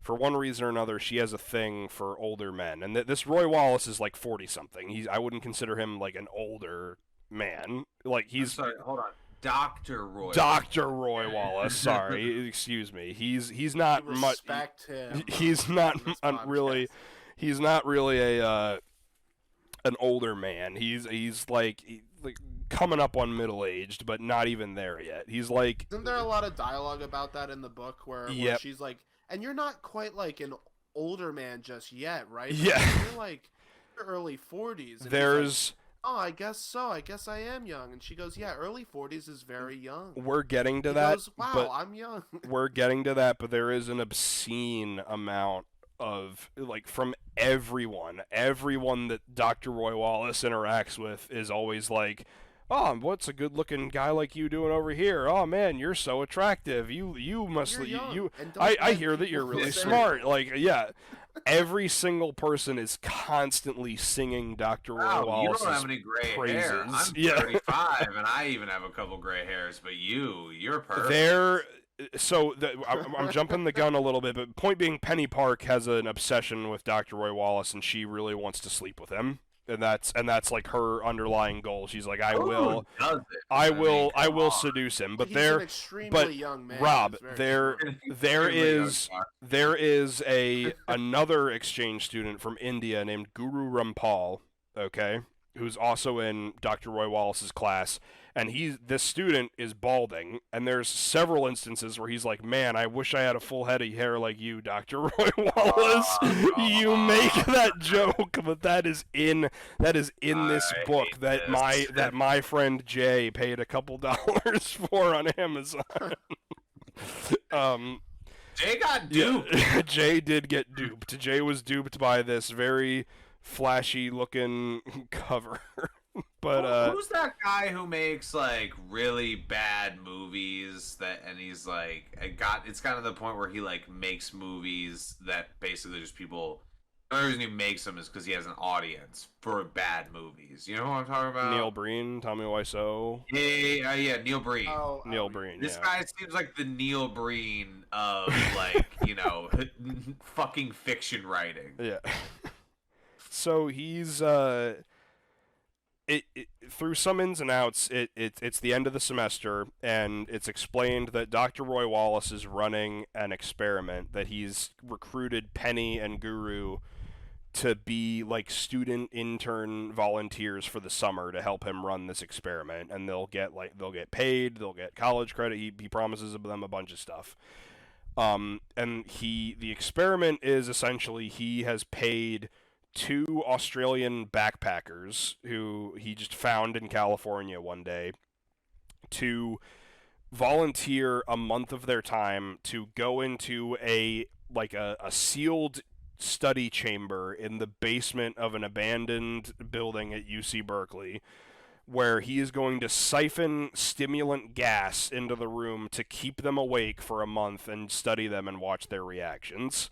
for one reason or another she has a thing for older men, and this Roy Wallace is like 40 something. I wouldn't consider him like an older man. Like he's I'm sorry, hold on. Dr. Roy Wallace. Sorry, excuse me. He's not much. Him. He's not really. He's not really an older man. He's like coming up on middle aged, but not even there yet. He's like. Isn't there a lot of dialogue about that in the book where she's like, and you're not quite like an older man just yet, right? Yeah. You're like early 40s. There's. Oh, I guess so. I guess I am young. And she goes, yeah, early 40s is very young. We're getting to he that. Goes, wow, but I'm young. We're getting to that, but there is an obscene amount of, like, from everyone that Dr. Roy Wallace interacts with is always like, oh, what's a good-looking guy like you doing over here? Oh, man, you're so attractive. You must... I hear that you're really smart. Like, yeah. Every single person is constantly singing Dr. Roy Wallace's you don't have any gray praises. hair. I'm 35, and I even have a couple gray hairs, but you're perfect. I'm jumping the gun a little bit, but point being, Penny Park has an obsession with Dr. Roy Wallace, and she really wants to sleep with him. And that's like her underlying goal. She's like, I will seduce him. But he's an extremely young man. Rob, there is another exchange student from India named Guru Rampal, okay, who's also in Dr. Roy Wallace's class, and this student is balding, and there's several instances where he's like, man, I wish I had a full head of hair like you, Dr. Roy Wallace. You make that joke, but that is in this book that my friend Jay paid a couple dollars for on Amazon. Jay got duped. Jay did get duped. Jay was duped by this very flashy looking cover. But who's that guy who makes like really bad movies and he's like it's kind of the point where he like makes movies that basically just people. The only reason he makes them is because he has an audience for bad movies. You know who I'm talking about? Neil Breen, Tommy Wiseau. Yeah, Neil Breen. Neil Breen. This guy seems like the Neil Breen of like fucking fiction writing. Yeah. So he's through some ins and outs, it's the end of the semester, and it's explained that Dr. Roy Wallace is running an experiment, that he's recruited Penny and Guru to be like student intern volunteers for the summer to help him run this experiment, and they'll get paid, they'll get college credit. He promises them a bunch of stuff. And the experiment is essentially he has paid 2 Australian backpackers who he just found in California one day to volunteer a month of their time to go into a sealed study chamber in the basement of an abandoned building at UC Berkeley, where he is going to siphon stimulant gas into the room to keep them awake for a month and study them and watch their reactions.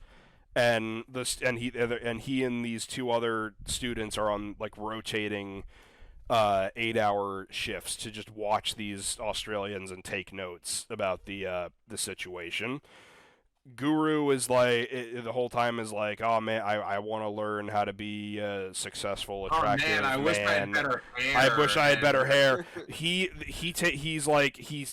And he and these two other students are on like rotating 8-hour shifts to just watch these Australians and take notes about the situation. Guru is like the whole time is like, oh man, I want to learn how to be a successful, attractive man. I wish I had better hair. I wish I had better hair. He's like he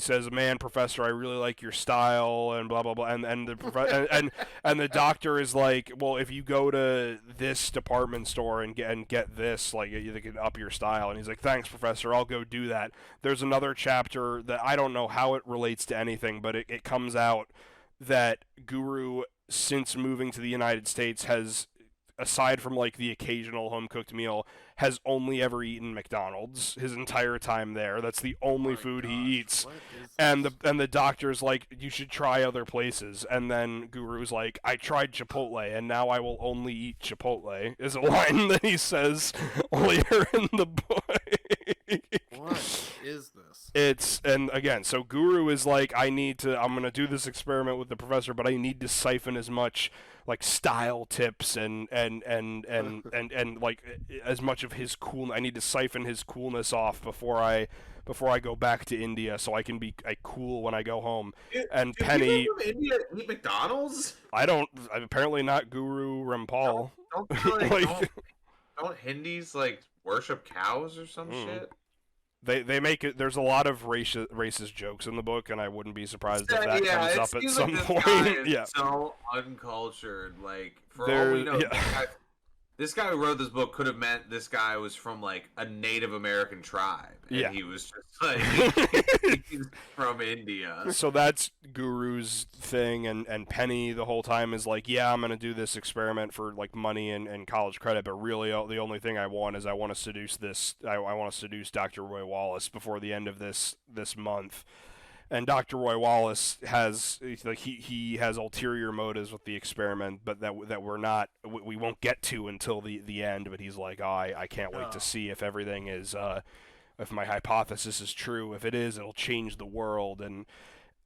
says, man, professor, I really like your style and blah blah blah. And the doctor is like, well, if you go to this department store and get this, like you can up your style. And he's like, thanks, professor, I'll go do that. There's another chapter that I don't know how it relates to anything, but it comes out that Guru, since moving to the United States, has, aside from like the occasional home-cooked meal, has only ever eaten McDonald's his entire time there. That's the only food he eats. And the doctor's like, you should try other places. And then Guru's like, I tried Chipotle, and now I will only eat Chipotle, is a line that he says later in the book. What is this? And again, so Guru is like, I'm gonna do this experiment with the professor, but I need to siphon as much like style tips and like as much of his cool. I need to siphon his coolness off before I go back to India, so I can be cool when I go home. And do Penny, people from India eat McDonald's? Apparently not Guru Rampal. Don't Hindis like worship cows or some shit? They make it. There's a lot of racist jokes in the book, and I wouldn't be surprised if that comes up at some point. Yeah, so uncultured. Like for all we know, this guy who wrote this book could have meant this guy was from like a Native American tribe, and he was just like he's from India. So that's Guru's thing, and Penny the whole time is like, yeah, I'm gonna do this experiment for like money and college credit, but really the only thing I want is I want to seduce Dr. Roy Wallace before the end of this month. And Dr. Roy Wallace has he has ulterior motives with the experiment, but that we won't get to until the end. But he's like, I can't wait to see if everything is if my hypothesis is true. If it is, it'll change the world. And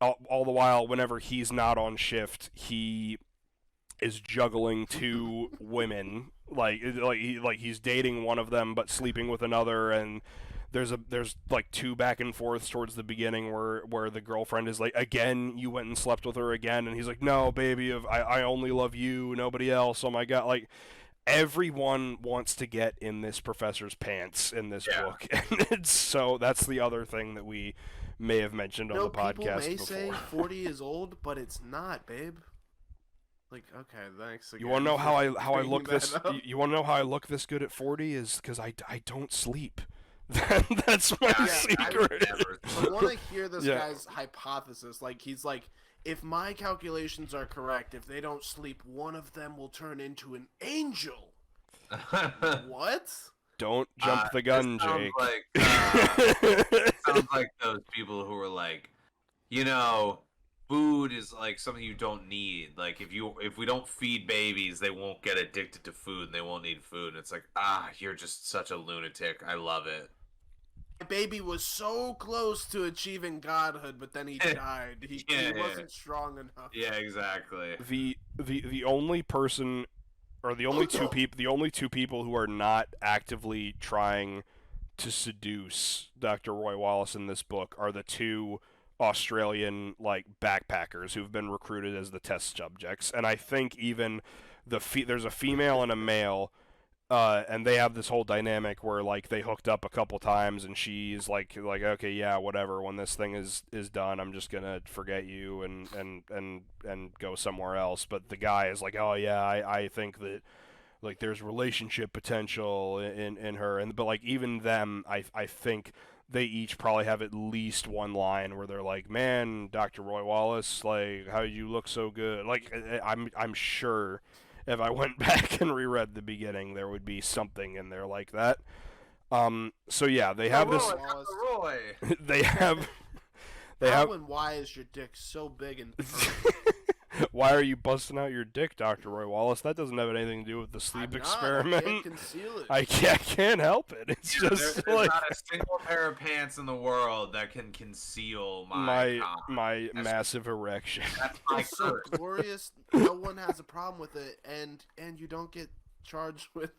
all the while, whenever he's not on shift, he is juggling two women. Like he's dating one of them, but sleeping with another, and there's like two back and forths towards the beginning where the girlfriend is like, again, you went and slept with her again, and he's like, no, baby, I only love you, nobody else. Oh my god, like everyone wants to get in this professor's pants in this book, and so that's the other thing that we may have mentioned on the podcast people may before. say 40 is old, but it's not, babe. Like, okay, thanks again. You want to know how I look this? You want to know how I look this good at 40? Is because I don't sleep. That's my secret. But when I hear this guy's hypothesis, like he's like, if my calculations are correct, if they don't sleep, one of them will turn into an angel. What? Don't jump the gun, Jake. Sounds like those people who are like, food is like something you don't need. Like if we don't feed babies, they won't get addicted to food and they won't need food. And it's like, you're just such a lunatic. I love it. My baby was so close to achieving godhood, but then he died. He wasn't strong enough. Yeah, exactly. The only person, or the only two people who are not actively trying to seduce Dr. Roy Wallace in this book are the two Australian like backpackers who've been recruited as the test subjects, and I think even there's a female and a male. And they have this whole dynamic where like they hooked up a couple times, and she's like okay, yeah, whatever. When this thing is done, I'm just gonna forget you and go somewhere else. But the guy is like, oh yeah, I think that like there's relationship potential in her, but like even them, I think they each probably have at least one line where they're like, man, Dr. Roy Wallace, like how you look so good. Like I'm sure. If I went back and reread the beginning, there would be something in there like that. So yeah, they have this. How and why is your dick so big and Why are you busting out your dick, Dr. Roy Wallace? That doesn't have anything to do with the sleep experiment. I can't conceal it. I can't help it. It's just there's like not a single pair of pants in the world that can conceal my my massive erection. That's my It's so curse. glorious. No one has a problem with it, and you don't get charged with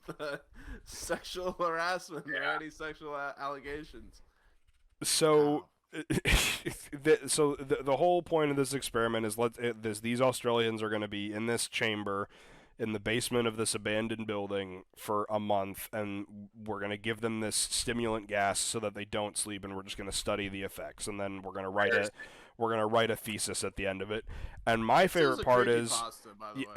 sexual harassment or any sexual allegations. So, the whole point of this experiment is these Australians are going to be in this chamber in the basement of this abandoned building for a month, and we're going to give them this stimulant gas so that they don't sleep, and we're just going to study the effects, and then we're going to write a thesis at the end of it. And my favorite part is,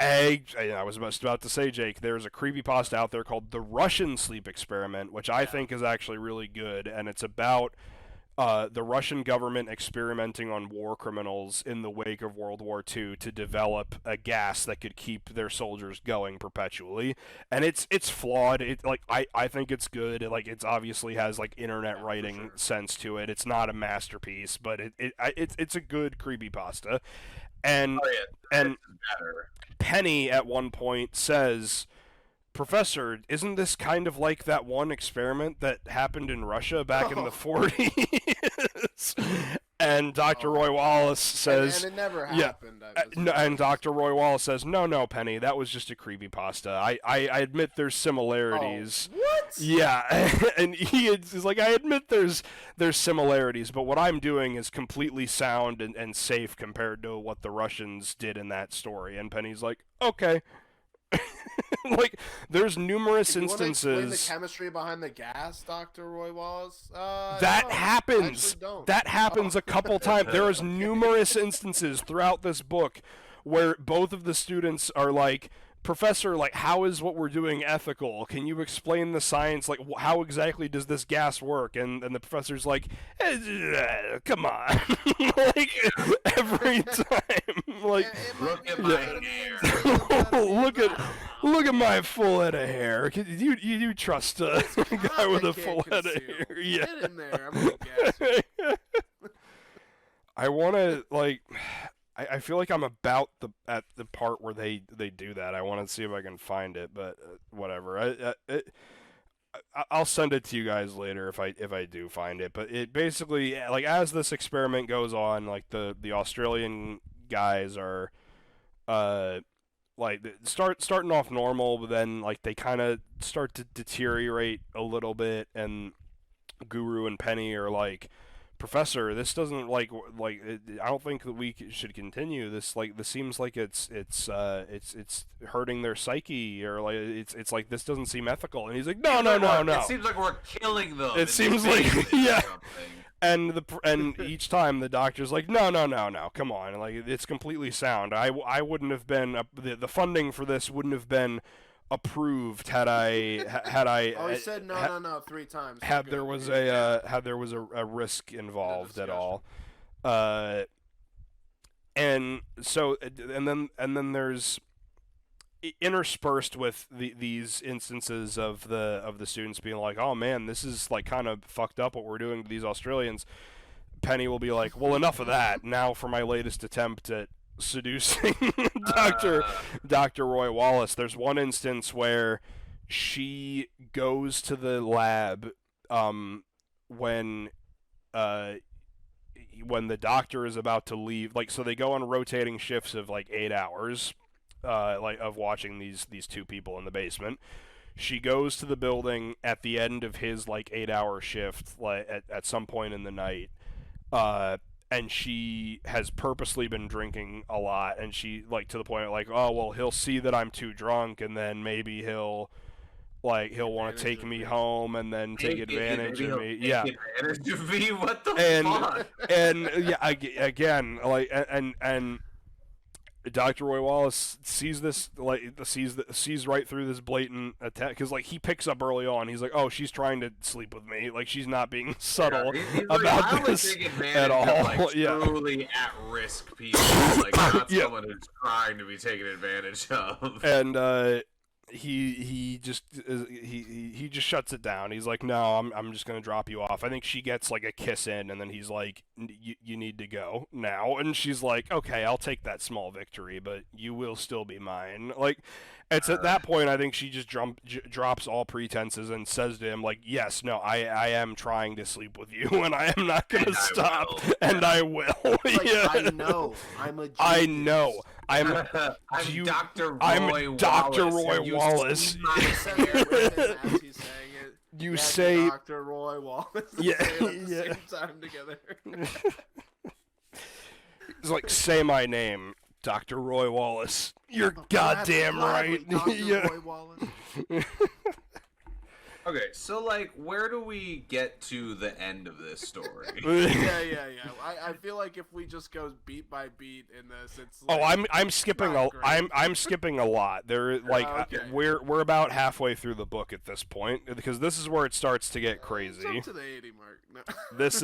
I was about to say, Jake, there's a creepypasta out there called The Russian Sleep Experiment, which I think is actually really good, and it's about the Russian government experimenting on war criminals in the wake of World War II to develop a gas that could keep their soldiers going perpetually. And it's flawed. I think it's good. It's obviously has internet writing sense to it. It's not a masterpiece, but it's a good creepypasta. And Penny at one point says, "Professor, isn't this kind of like that one experiment that happened in Russia back in the 40s?" And Dr. Roy Wallace says, and it never happened. and Dr. Roy Wallace says, no, Penny, that was just a creepypasta. I admit there's similarities. Oh, what? Yeah, and he's like, I admit there's similarities, but what I'm doing is completely sound and safe compared to what the Russians did in that story. And Penny's like, okay. There's numerous instances. Want to explain the chemistry behind the gas, Dr. Roy Wallace? That happens. That happens a couple times. There is numerous instances throughout this book where both of the students are like, "Professor, how is what we're doing ethical? Can you explain the science? How exactly does this gas work?" And the professor's like, "Come on!" Every time, look at my hair. look at my full head of hair. You trust a guy with a full head of hair? Yeah. Get in there. I'm gonna gas you. I want to I feel like I'm at the part where they do that. I want to see if I can find it, but whatever. I'll send it to you guys later if I do find it. But it basically, as this experiment goes on, the Australian guys are starting off normal, but then they kind of start to deteriorate a little bit, and Guru and Penny are like, "Professor, this doesn't I don't think that we should continue this. This seems like it's hurting their psyche, or it's like this doesn't seem ethical." And he's like, "No. It seems like we're killing them. It seems like yeah." And each time the doctor's like, no, come on, it's completely sound. I wouldn't have been the funding for this wouldn't have been approved had I. Oh, he said no 3 times. Had there was a risk involved at all, and then there's interspersed with these instances of the students being like, "Oh man, this is kind of fucked up what we're doing to these Australians." Penny will be like, "Well, enough of that. Now for my latest attempt at seducing Dr. Roy Wallace." There's one instance where she goes to the lab when the doctor is about to leave. So they go on rotating shifts of 8 hours. Of watching these 2 people in the basement. She goes to the building at the end of his 8-hour shift at some point in the night, and she has purposely been drinking a lot, and she to the point of "Oh well, he'll see that I'm too drunk, and then maybe he'll want to take me home and then take advantage of me." Yeah. Advantage of me? What the fuck? And yeah, again, and Dr. Roy Wallace sees this, sees right through this blatant attack, because he picks up early on. He's like, "Oh, she's trying to sleep with me. She's not being subtle about this at all." Truly at-risk people, not someone who's trying to be taken advantage of. And he just shuts it down. He's like, no, I'm just gonna drop you off. I think she gets like a kiss in, and then he's like, you need to go now. And she's like, okay, I'll take that small victory, but you will still be mine. Like, it's at that point I think she just drops all pretenses and says to him like, yes, no, I am trying to sleep with you, and I am not gonna stop, and I will. Like, yeah. I know. I'm a genius. I know. I'm Dr. Roy Wallace. You say Dr. Roy Wallace. Yeah, at the same time together. It's like, say my name, Dr. Roy Wallace. You're goddamn right. Dr. Roy Wallace. Okay, so like, where do we get to the end of this story? yeah. I feel like if we just go beat by beat in this, it's like, I'm skipping I'm skipping a lot. There like okay. we're about halfway through the book at this point, because this is where it starts to get crazy. It's up to the 80 mark. No. This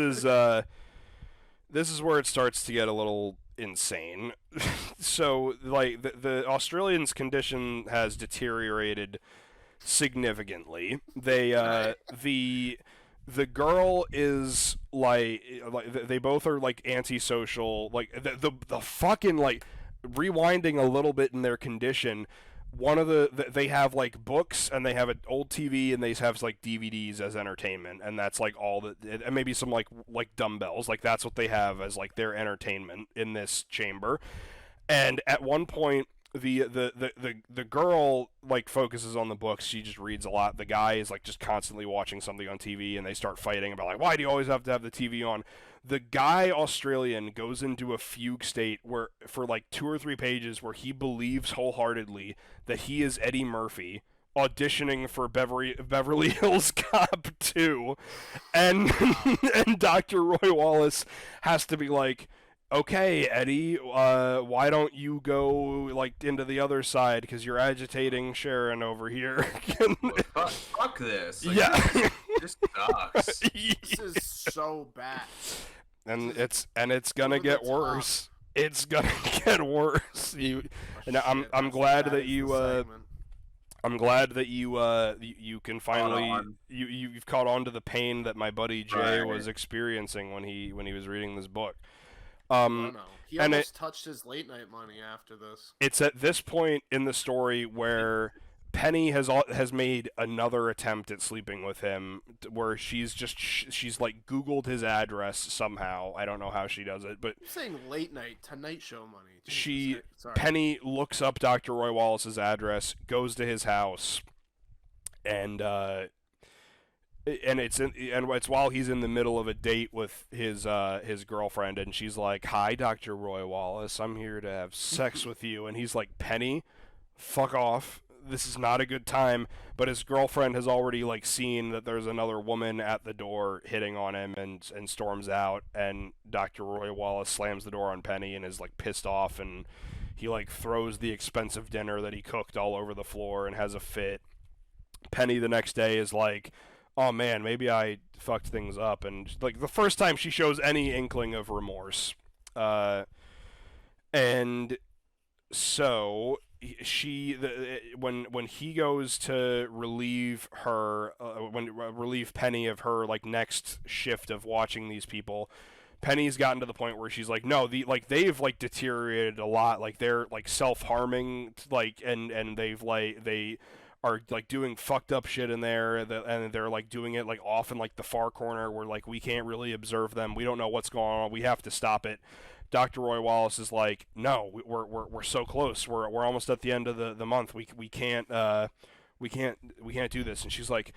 is where it starts to get a little insane. So like the Australians' condition has deteriorated significantly. They the girl is like they both are like antisocial, like the fucking, like, rewinding a little bit in their condition. One of they have like books, and they have an old TV, and they have like DVDs as entertainment, and that's like all that, and maybe some like dumbbells, like that's what they have as like their entertainment in this chamber. And at one point, the girl like focuses on the books. She just reads a lot. The guy is like just constantly watching something on TV, and they start fighting about like, why do you always have to have the TV on? The guy, Australian, goes into a fugue state where for like 2 or 3 pages where he believes wholeheartedly that he is Eddie Murphy auditioning for Beverly Hills Cop 2, and and Dr. Roy Wallace has to be like, okay, Eddie, why don't you go like into the other side, because you're agitating Sharon over here. Fuck this. Like, yeah. This sucks. This is so bad. And it's gonna get worse. It's gonna get worse. I'm glad that you you can finally you've caught on to the pain that my buddy Jay was experiencing when he was reading this book. No. He almost touched his late night money after this. It's at this point in the story where Penny has made another attempt at sleeping with him, where she's like Googled his address somehow. I don't know how she does it, but you're saying late night Tonight Show money. Penny looks up Dr. Roy Wallace's address, goes to his house, and it's while he's in the middle of a date with his girlfriend, and she's like, "Hi, Dr. Roy Wallace, I'm here to have sex with you," and he's like, "Penny, fuck off. This is not a good time." But his girlfriend has already like seen that there's another woman at the door hitting on him, and storms out, and Dr. Roy Wallace slams the door on Penny and is like pissed off, and he like throws the expensive dinner that he cooked all over the floor and has a fit. Penny the next day is like, oh man, maybe I fucked things up, and like the first time she shows any inkling of remorse. And so when he goes to relieve her, relieve Penny of her like next shift of watching these people, Penny's gotten to the point where she's like, no, they've like deteriorated a lot, like they're like self-harming, like and they are like doing fucked up shit in there, and they're like doing it like off in like the far corner where like we can't really observe them. We don't know what's going on. We have to stop it. Dr. Roy Wallace is like, no, we're so close. We're almost at the end of the month. We can't do this. And she's like,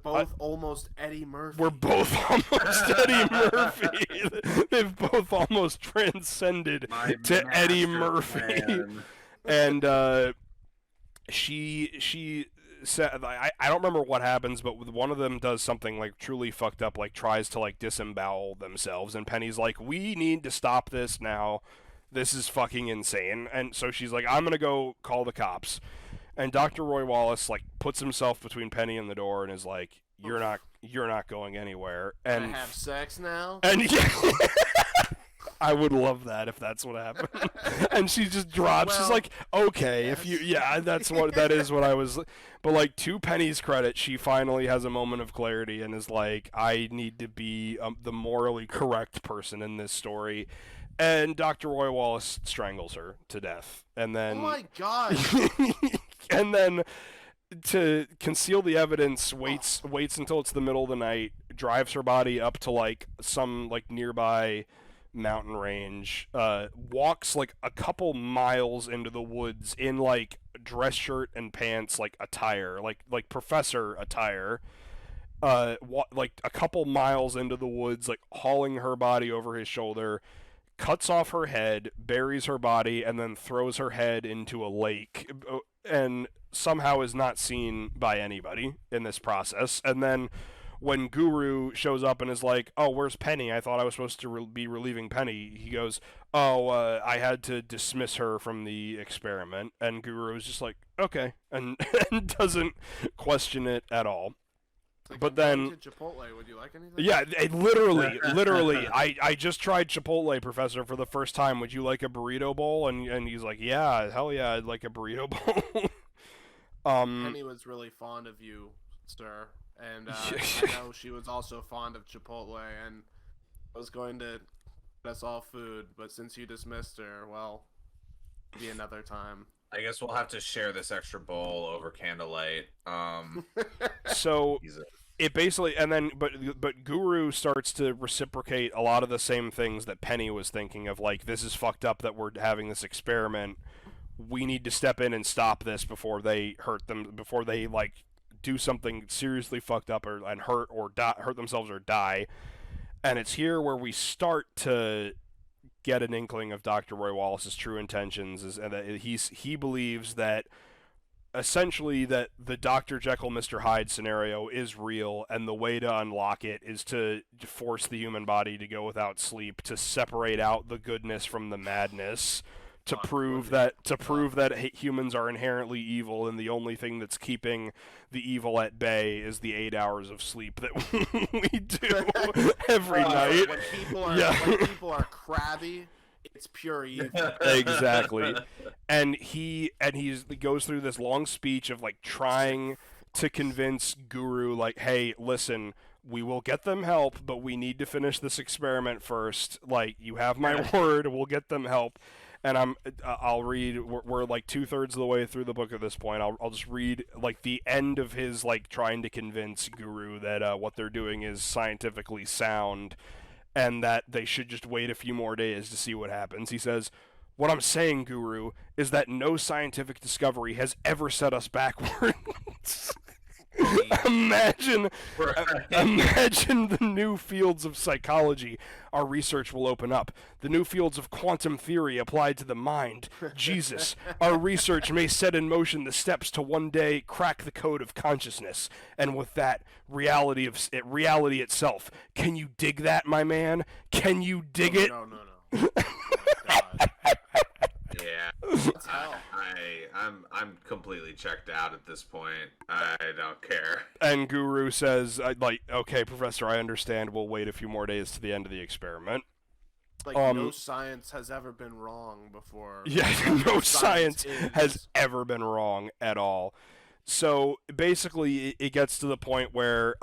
both almost Eddie Murphy. We're both almost Eddie Murphy. They've both almost transcended to Eddie Murphy. And she said, I don't remember what happens, but one of them does something like truly fucked up, like tries to like disembowel themselves, and Penny's like, we need to stop this now. This is fucking insane. And so she's like, I'm gonna go call the cops. And Dr. Roy Wallace like puts himself between Penny and the door and is like, you're not going anywhere. And I have sex now. And yeah. I would love that if that's what happened. And she just drops. She's like, okay, yes. if you, that is what I was. But like, to Penny's credit, she finally has a moment of clarity and is like, I need to be the morally correct person in this story. And Dr. Roy Wallace strangles her to death. And then, oh my god. and then, to conceal the evidence, waits until it's the middle of the night, drives her body up to like some like nearby mountain range, walks like a couple miles into the woods in like dress shirt and pants, like attire, like professor attire, like a couple miles into the woods, like hauling her body over his shoulder, cuts off her head, buries her body, and then throws her head into a lake, and somehow is not seen by anybody in this process. And then when Guru shows up and is like, oh, where's Penny? I thought I was supposed to be relieving Penny. He goes, oh, I had to dismiss her from the experiment. And Guru is just like, okay, and doesn't question it at all. Like, but then Chipotle, would you like anything? Yeah, literally, I just tried Chipotle, Professor, for the first time. Would you like a burrito bowl? And he's like, yeah, hell yeah, I'd like a burrito bowl. Penny was really fond of you, sir, and I know she was also fond of Chipotle, and was going to get us all food, but since you dismissed her, well, be another time. I guess we'll have to share this extra bowl over candlelight. So it basically, and then, but Guru starts to reciprocate a lot of the same things that Penny was thinking of, like, this is fucked up that we're having this experiment. We need to step in and stop this before they hurt like do something seriously fucked up and hurt themselves or die. And it's here where we start to get an inkling of Dr. Roy Wallace's true intentions, and that he believes that essentially that the Dr. Jekyll, Mr. Hyde scenario is real, and the way to unlock it is to force the human body to go without sleep, to separate out the goodness from the madness, to prove that humans are inherently evil, and the only thing that's keeping the evil at bay is the 8 hours of sleep that we do every night. When people are crabby, it's pure evil. Exactly. And he goes through this long speech of like trying to convince Guru, like, hey, listen, we will get them help, but we need to finish this experiment first. Like, you have my word, we'll get them help. And I'll read. We're like 2/3 of the way through the book at this point. I'll just read like the end of his like trying to convince Guru that what they're doing is scientifically sound, and that they should just wait a few more days to see what happens. He says, "What I'm saying, Guru, is that no scientific discovery has ever set us backwards." Imagine the new fields of psychology our research will open up. The new fields of quantum theory applied to the mind. Jesus, our research may set in motion the steps to one day crack the code of consciousness. And with that, reality itself. Can you dig that, my man? Can you dig it? No. Oh my God. Yeah, I'm completely checked out at this point. I don't care. And Guru says, like, okay, Professor, I understand. We'll wait a few more days to the end of the experiment. Like, no science has ever been wrong before. Yeah, no science has ever been wrong at all. So basically, it gets to the point where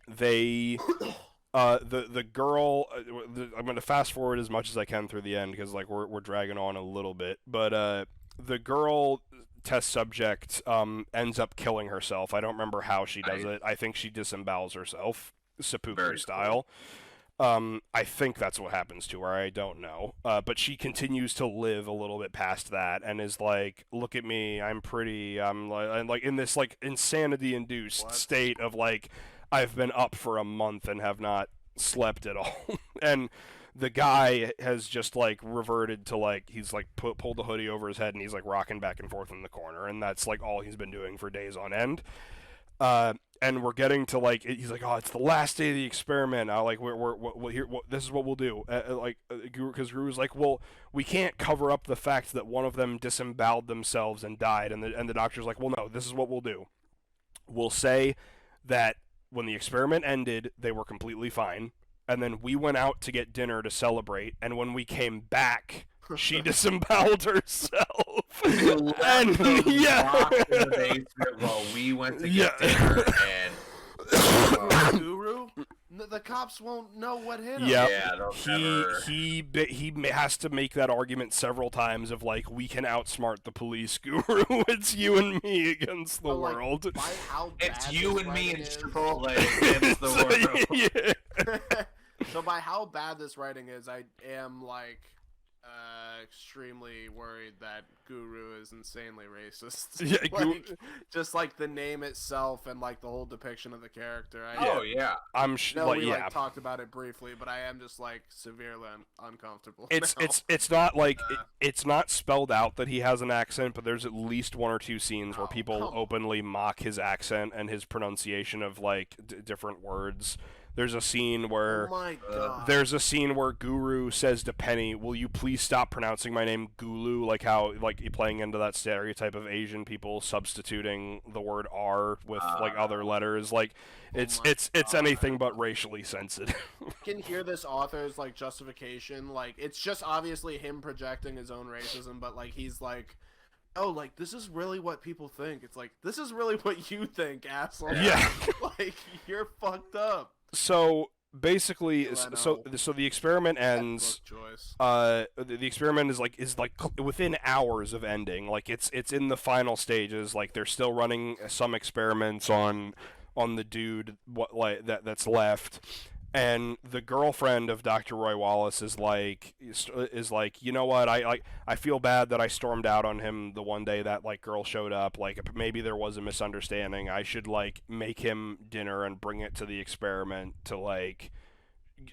they. The girl, I'm going to fast forward as much as I can through the end because like we're dragging on a little bit, but the girl test subject ends up killing herself. I don't remember how she does it. I think she disembowels herself, seppuku style. I think that's what happens to her. I don't know. But she continues to live a little bit past that and is like, look at me, I'm pretty, I'm like in this like insanity induced state of like, I've been up for a month and have not slept at all. And the guy has just like reverted to like, he's like pulled the hoodie over his head and he's like rocking back and forth in the corner, and that's like all he's been doing for days on end. And we're getting to like, he's like, oh, it's the last day of the experiment. Like we're here. This is what we'll do. Because Guru's like, well, we can't cover up the fact that one of them disemboweled themselves and died. And the doctor's like, well, no, this is what we'll do. We'll say that when the experiment ended, they were completely fine. and then we went out to get dinner to celebrate, and when we came back, she disemboweled herself. And yeah, in the basement while we went to get dinner, and Guru, the cops won't know what hit him. Yeah, he has to make that argument several times of like, we can outsmart the police, Guru. It's you and me against the world. By how bad it's you and me and is... Chipotle against the world. So by how bad this writing is, I am like extremely worried that Guru is insanely racist. Yeah, just like the name itself and like the whole depiction of the character. I'm we talked about it briefly, but I am just like severely uncomfortable. It's not like it's not spelled out that he has an accent, but there's at least one or two scenes where people openly mock his accent and his pronunciation of like different words. There's a scene where Guru says to Penny, "Will you please stop pronouncing my name Gulu?" Like how playing into that stereotype of Asian people substituting the word R with like other letters. Like it's anything but racially sensitive. You can hear this author's like justification. Like it's just obviously him projecting his own racism, but like he's like, oh, like, this is really what people think. It's like, this is really what you think, asshole. Yeah. Like, you're fucked up. So, basically, so the experiment ends, the experiment is like within hours of ending. Like, it's in the final stages. Like, they're still running some experiments on the dude that's left. And the girlfriend of Dr. Roy Wallace is like, you know what? I feel bad that I stormed out on him the one day that like girl showed up. Like maybe there was a misunderstanding. I should like make him dinner and bring it to the experiment to like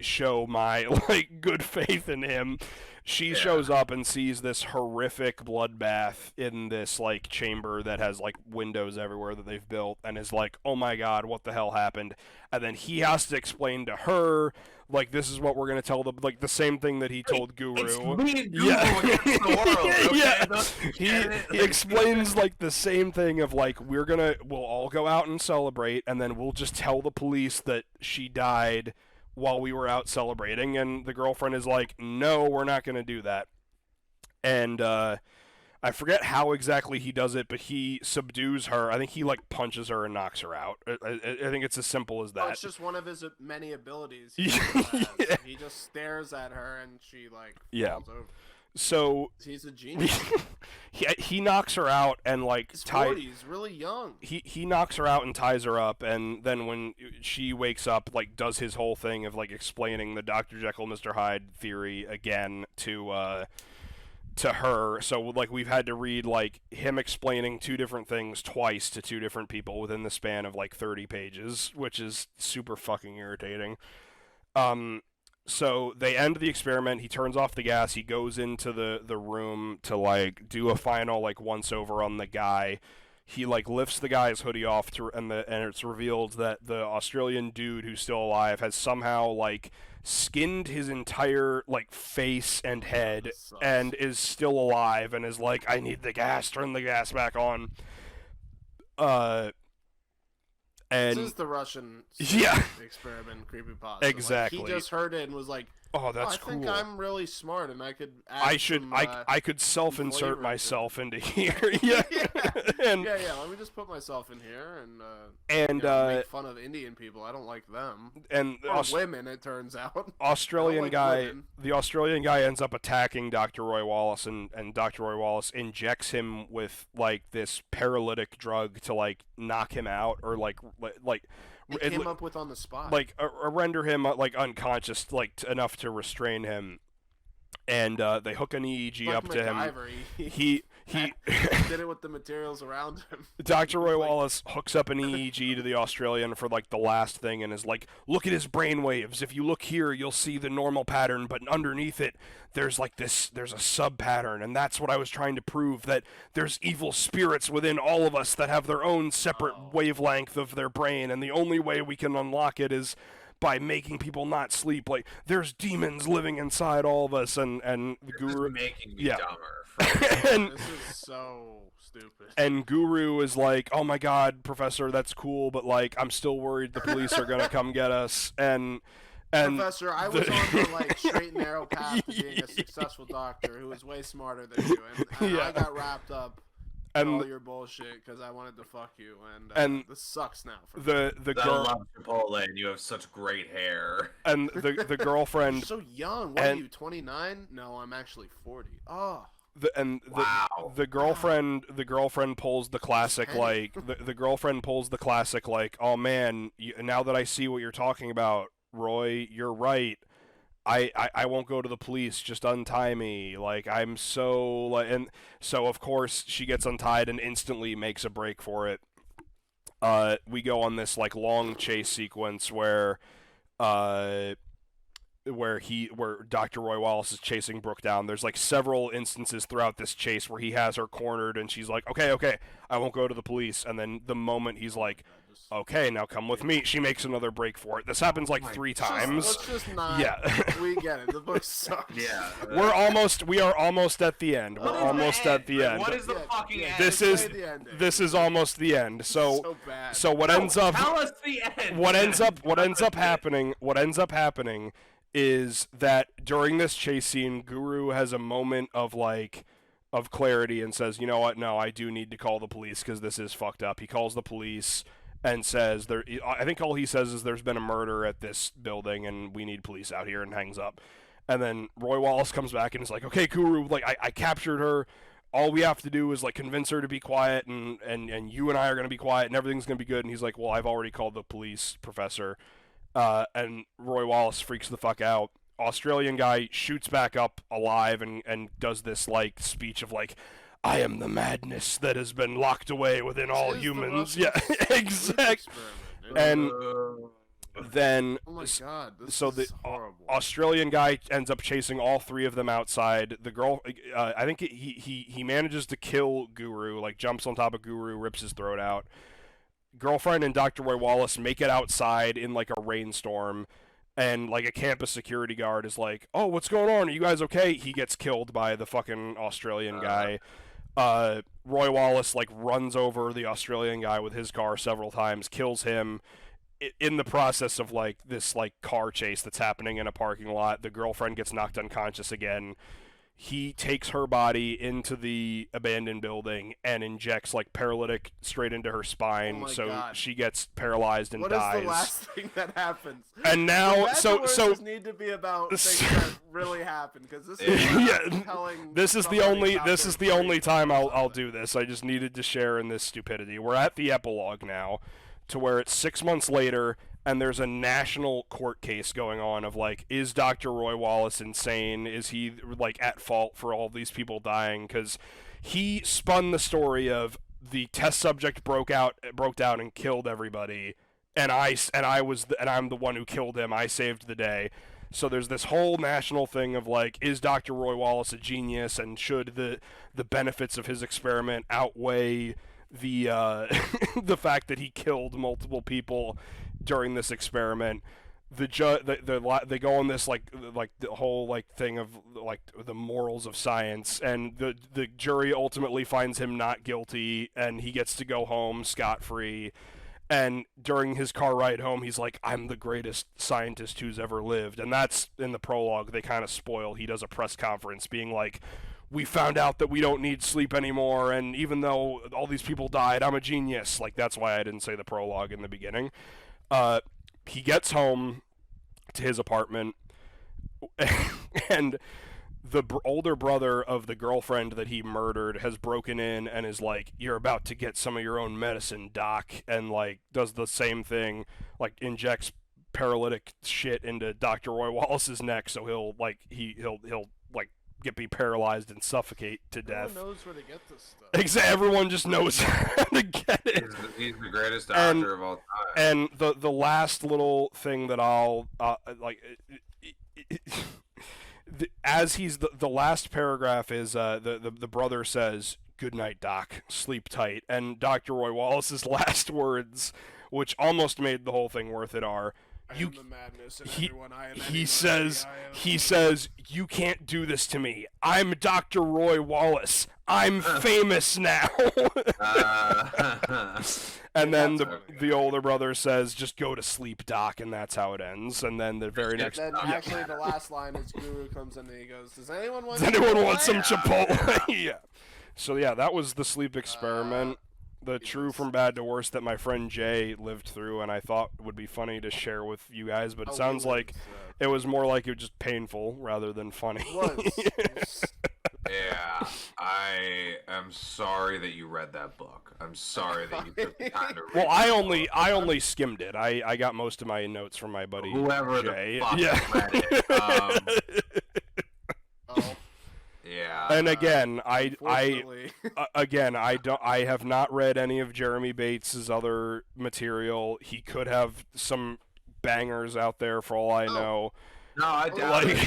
show my like good faith in him. She shows up and sees this horrific bloodbath in this like chamber that has like windows everywhere that they've built, and is like, oh my god, what the hell happened? And then he has to explain to her like, this is what we're gonna tell them, like the same thing that he told Guru. It's me and Guru against the world. Okay? He explains like the same thing of like, we'll all go out and celebrate, and then we'll just tell the police that she died while we were out celebrating. And the girlfriend is like, no, we're not going to do that. And I forget how exactly he does it, but he subdues her. I think he like punches her and knocks her out. I think it's as simple as that. Oh, it's just one of his many abilities. Yeah. He just stares at her and she like falls over. So he's a genius. he knocks her out and like he's 40, he's really young. He knocks her out and ties her up, and then when she wakes up, like does his whole thing of like explaining the Dr. Jekyll, Mr. Hyde theory again to her. So like we've had to read like him explaining two different things twice to two different people within the span of like 30 pages, which is super fucking irritating. So they end the experiment, he turns off the gas, he goes into the room to like do a final like once over on the guy. He like lifts the guy's hoodie off and it's revealed that the Australian dude who's still alive has somehow like skinned his entire like face and head and is still alive and is like, I need the gas, turn the gas back on. And this is the Russian experiment creepypasta. Exactly. Like, he just heard it and was like, "Oh, that's cool. I think I'm really smart and I could. I could self-insert myself into here." Yeah. Let me just put myself in here and make fun of Indian people. I don't like them. And women, it turns out. The Australian guy ends up attacking Dr. Roy Wallace, and Dr. Roy Wallace injects him with like this paralytic drug to like knock him out or like. It came up with on the spot, like render him like unconscious, like enough to restrain him, and they hook an EEG like up to MacGyver. him. He did it with the materials around him. Dr. Roy Wallace hooks up an EEG to the Australian for like the last thing and is like, look at his brain waves. If you look here, you'll see the normal pattern, but underneath it, there's a sub pattern, and that's what I was trying to prove, that there's evil spirits within all of us that have their own separate wavelength of their brain, and the only way we can unlock it is by making people not sleep. Like, there's demons living inside all of us, and the Guru making me dumber. And this is so stupid. And Guru is like, oh my god, Professor, that's cool, but like I'm still worried the police are gonna come get us. And And Professor, I was on the like straight and narrow path to being a successful doctor who was way smarter than you, and I got wrapped up in all your bullshit because I wanted to fuck you, and this sucks now. For the girl love Chipotle, and you have such great hair. And the girlfriend. You're so young. What are you? 29? No, I'm actually 40. Oh. The girlfriend pulls the classic the girlfriend pulls the classic like, oh man, now that I see what you're talking about, Roy, you're right. I won't go to the police, just untie me. Like, I'm so like, and so of course she gets untied and instantly makes a break for it. We go on this like long chase sequence where Dr. Roy Wallace is chasing Brooke down. There's like several instances throughout this chase where he has her cornered and she's like, okay, I won't go to the police. And then the moment he's like, okay, now come with me, she makes another break for it. This happens like 3 times. Let's just not. Yeah. We get it. The book sucks. Yeah. We are almost at the end. We're almost at the end. What is the fucking end? This is almost the end. So what ends up tell us the end. What ends up happening is that during this chase scene, Guru has a moment of clarity and says, you know what, no, I do need to call the police because this is fucked up. He calls the police and says, I think all he says is there's been a murder at this building and we need police out here, and hangs up. And then Roy Wallace comes back and is like, okay, Guru, like I captured her. All we have to do is like convince her to be quiet, and you and I are going to be quiet and everything's going to be good. And he's like, well, I've already called the police, Professor. And Roy Wallace freaks the fuck out. Australian guy shoots back up alive and does this like speech of like, I am the madness that has been locked away within all humans. Yeah, exactly. And then oh my God, so the horrible. Australian guy ends up chasing all 3 of them outside. The girl, I think he manages to kill Guru, like jumps on top of Guru, rips his throat out. Girlfriend and Dr. Roy Wallace make it outside in like a rainstorm, and like a campus security guard is like, oh, what's going on? Are you guys okay? He gets killed by the fucking Australian guy. Roy Wallace like runs over the Australian guy with his car several times, kills him. In the process of like this like car chase that's happening in a parking lot, the girlfriend gets knocked unconscious again. He takes her body into the abandoned building and injects like paralytic straight into her spine, God. She gets paralyzed and dies. What is the last thing that happens? And now, so need to be about things that really happen, because this is telling. This is the only time I'll do this. I just needed to share in this stupidity. We're at the epilogue now, to where it's 6 months later. And there's a national court case going on of like, is Dr. Roy Wallace insane? Is he like at fault for all these people dying? Because he spun the story of the test subject broke down and killed everybody, and I'm the one who killed him. I saved the day. So there's this whole national thing of like, is Dr. Roy Wallace a genius, and should the benefits of his experiment outweigh the the fact that he killed multiple people during this experiment? They go on this like the whole like thing of like the morals of science, and the jury ultimately finds him not guilty, and he gets to go home scot-free. And during his car ride home, he's like, I'm the greatest scientist who's ever lived. And that's in the prologue. They kind of spoil. He does a press conference being like, we found out that we don't need sleep anymore, and even though all these people died, I'm a genius. Like, that's why I didn't say the prologue in the beginning. He gets home to his apartment, and the older brother of the girlfriend that he murdered has broken in and is like, you're about to get some of your own medicine, Doc, and like does the same thing, like injects paralytic shit into Dr. Roy Wallace's neck, so he'll be paralyzed and suffocate to death. Everyone knows where to get this stuff. Exactly, everyone just knows how to get it. He's the greatest actor of all time. And the last little thing that I'll as he's the last paragraph is the brother says, "Good night, Doc. Sleep tight." And Dr. Roy Wallace's last words, which almost made the whole thing worth it, are, I am the madness, and everyone I am he says, you can't do this to me. I'm Dr. Roy Wallace. I'm famous now. And then the older brother says, just go to sleep, Doc, and that's how it ends. And then the very next... Then actually the last line is Guru comes in and he goes, does anyone want some Chipotle? Yeah. So yeah, that was the sleep experiment. The true from bad to worse that my friend Jay lived through, and I thought would be funny to share with you guys, but it sounds like it was more like it was just painful rather than funny. It was. Yeah, I am sorry that you read that book. I'm sorry that you took the time to read Well, I only skimmed it. I got most of my notes from my buddy whoever Jay. the fuck read it. Yeah. And again, I have not read any of Jeremy Bates's other material. He could have some bangers out there for all I know. No, I doubt it.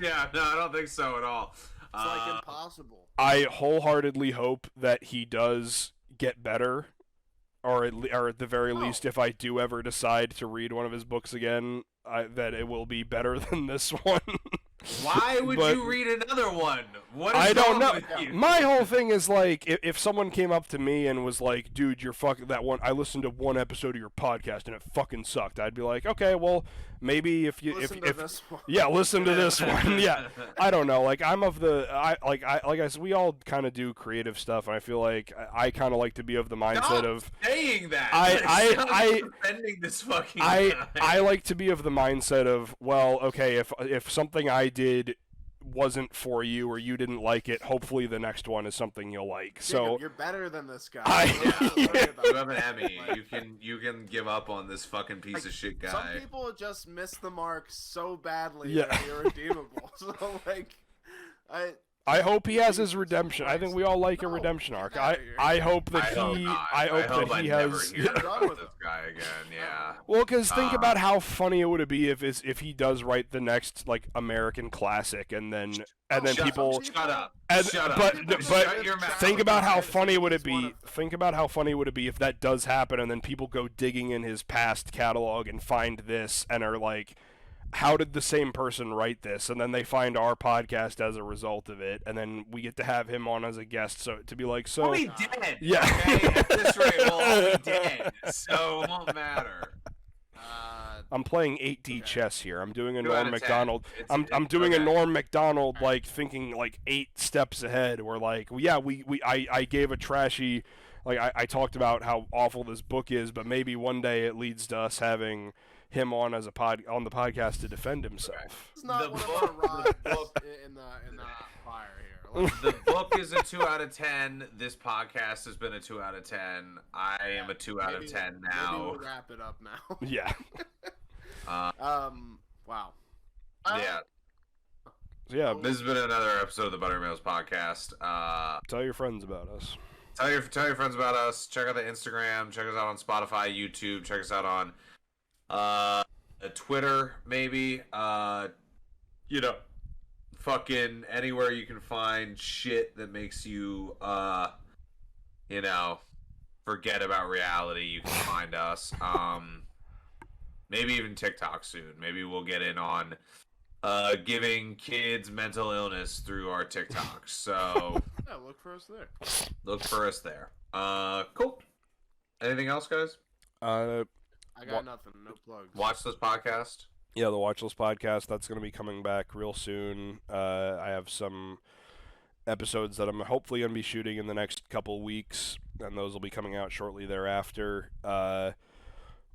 Yeah, no, I don't think so at all. It's like impossible. I wholeheartedly hope that he does get better, or at the very least, if I do ever decide to read one of his books again, that it will be better than this one. Why would you read another one? What is I don't know. with you? My whole thing is like, if someone came up to me and was like, "Dude, you're fucking that one. I listened to one episode of your podcast and it fucking sucked." I'd be like, "Okay, well, maybe if listen to this one. Yeah, listen to this one." Yeah, I don't know. Like I said, we all kind of do creative stuff, and I feel like I kind of like to be of the mindset of saying that. I defending this fucking guy. I like to be of the mindset of, well, okay, if something I did wasn't for you or you didn't like it, hopefully the next one is something you'll like. So you're better than this guy. You have an Emmy. You can give up on this fucking piece of shit guy. Some people just miss the mark so badly that they're irredeemable. So I hope he has his redemption. I think we all like a redemption arc. I hope that he has. Never hear about this guy again. Yeah. Well, because think about how funny it would be if he does write the next like American classic, and then people shut up. Shut up. But Shut your mouth. think about how funny would it be. Think about how funny would it be if that does happen, and then people go digging in his past catalog and find this, and are like, how did the same person write this? And then they find our podcast as a result of it, and then we get to have him on as a guest. So to be like, so we'll be dead. Yeah. Okay? At this rate, we'll all be dead. So it won't matter. I'm playing 8D chess here. I'm doing a 2 Norm out of 10. MacDonald. I'm doing a Norm MacDonald, like thinking like 8 steps ahead. Where like, I gave a trashy, like I talked about how awful this book is, but maybe one day it leads to us having him on as on the podcast to defend himself. It's not one of our rods in the fire here. The book is a 2 out of 10. This podcast has been a 2 out of 10. I am a 2 out of 10 now. Maybe we'll wrap it up now. Yeah. Wow. Yeah. Yeah. This has been another episode of the Buttery Males podcast. Tell your friends about us. Tell your friends about us. Check out the Instagram. Check us out on Spotify, YouTube. Check us out on Twitter, maybe. Fucking anywhere you can find shit that makes you forget about reality, you can find us. Maybe even TikTok soon. Maybe we'll get in on giving kids mental illness through our TikToks. So yeah, look for us there. Cool. Anything else, guys? I got nothing. No plugs. Watch this podcast. Yeah, the Watchless podcast, that's going to be coming back real soon. I have some episodes that I'm hopefully going to be shooting in the next couple weeks, and those will be coming out shortly thereafter.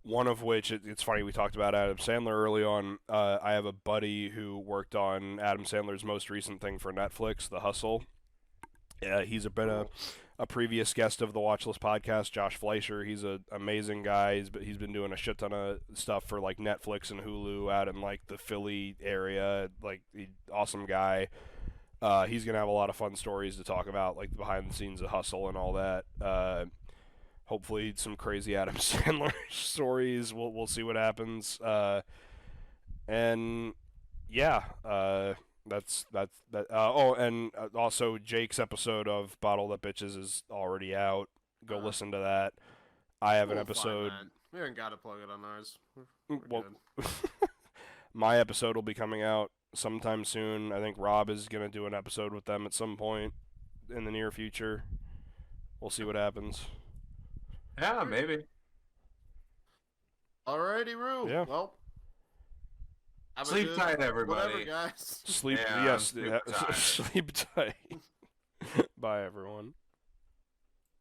One of which, it's funny, we talked about Adam Sandler early on. I have a buddy who worked on Adam Sandler's most recent thing for Netflix, The Hustle. He's been a previous guest of the Watchless podcast, Josh Fleischer. He's an amazing guy. He's been doing a shit ton of stuff for like Netflix and Hulu out in like the Philly area. Like, awesome guy. He's gonna have a lot of fun stories to talk about, like the behind the scenes of Hustle and all that. Hopefully some crazy Adam Sandler stories. We'll see what happens. And yeah, that's that. And also Jake's episode of Bottled Up Bitches is already out. Go listen to that. I have an episode. We haven't got to plug it on ours. Well, my episode will be coming out sometime soon. I think Rob is gonna do an episode with them at some point. in the near future. We'll see what happens. Yeah, maybe. Alrighty, Roo. Yeah. Well, have a Sleep good tight, everybody. whatever, guys. Sleep. Yeah, Yes. I'm super tired. Sleep tight. Bye, everyone.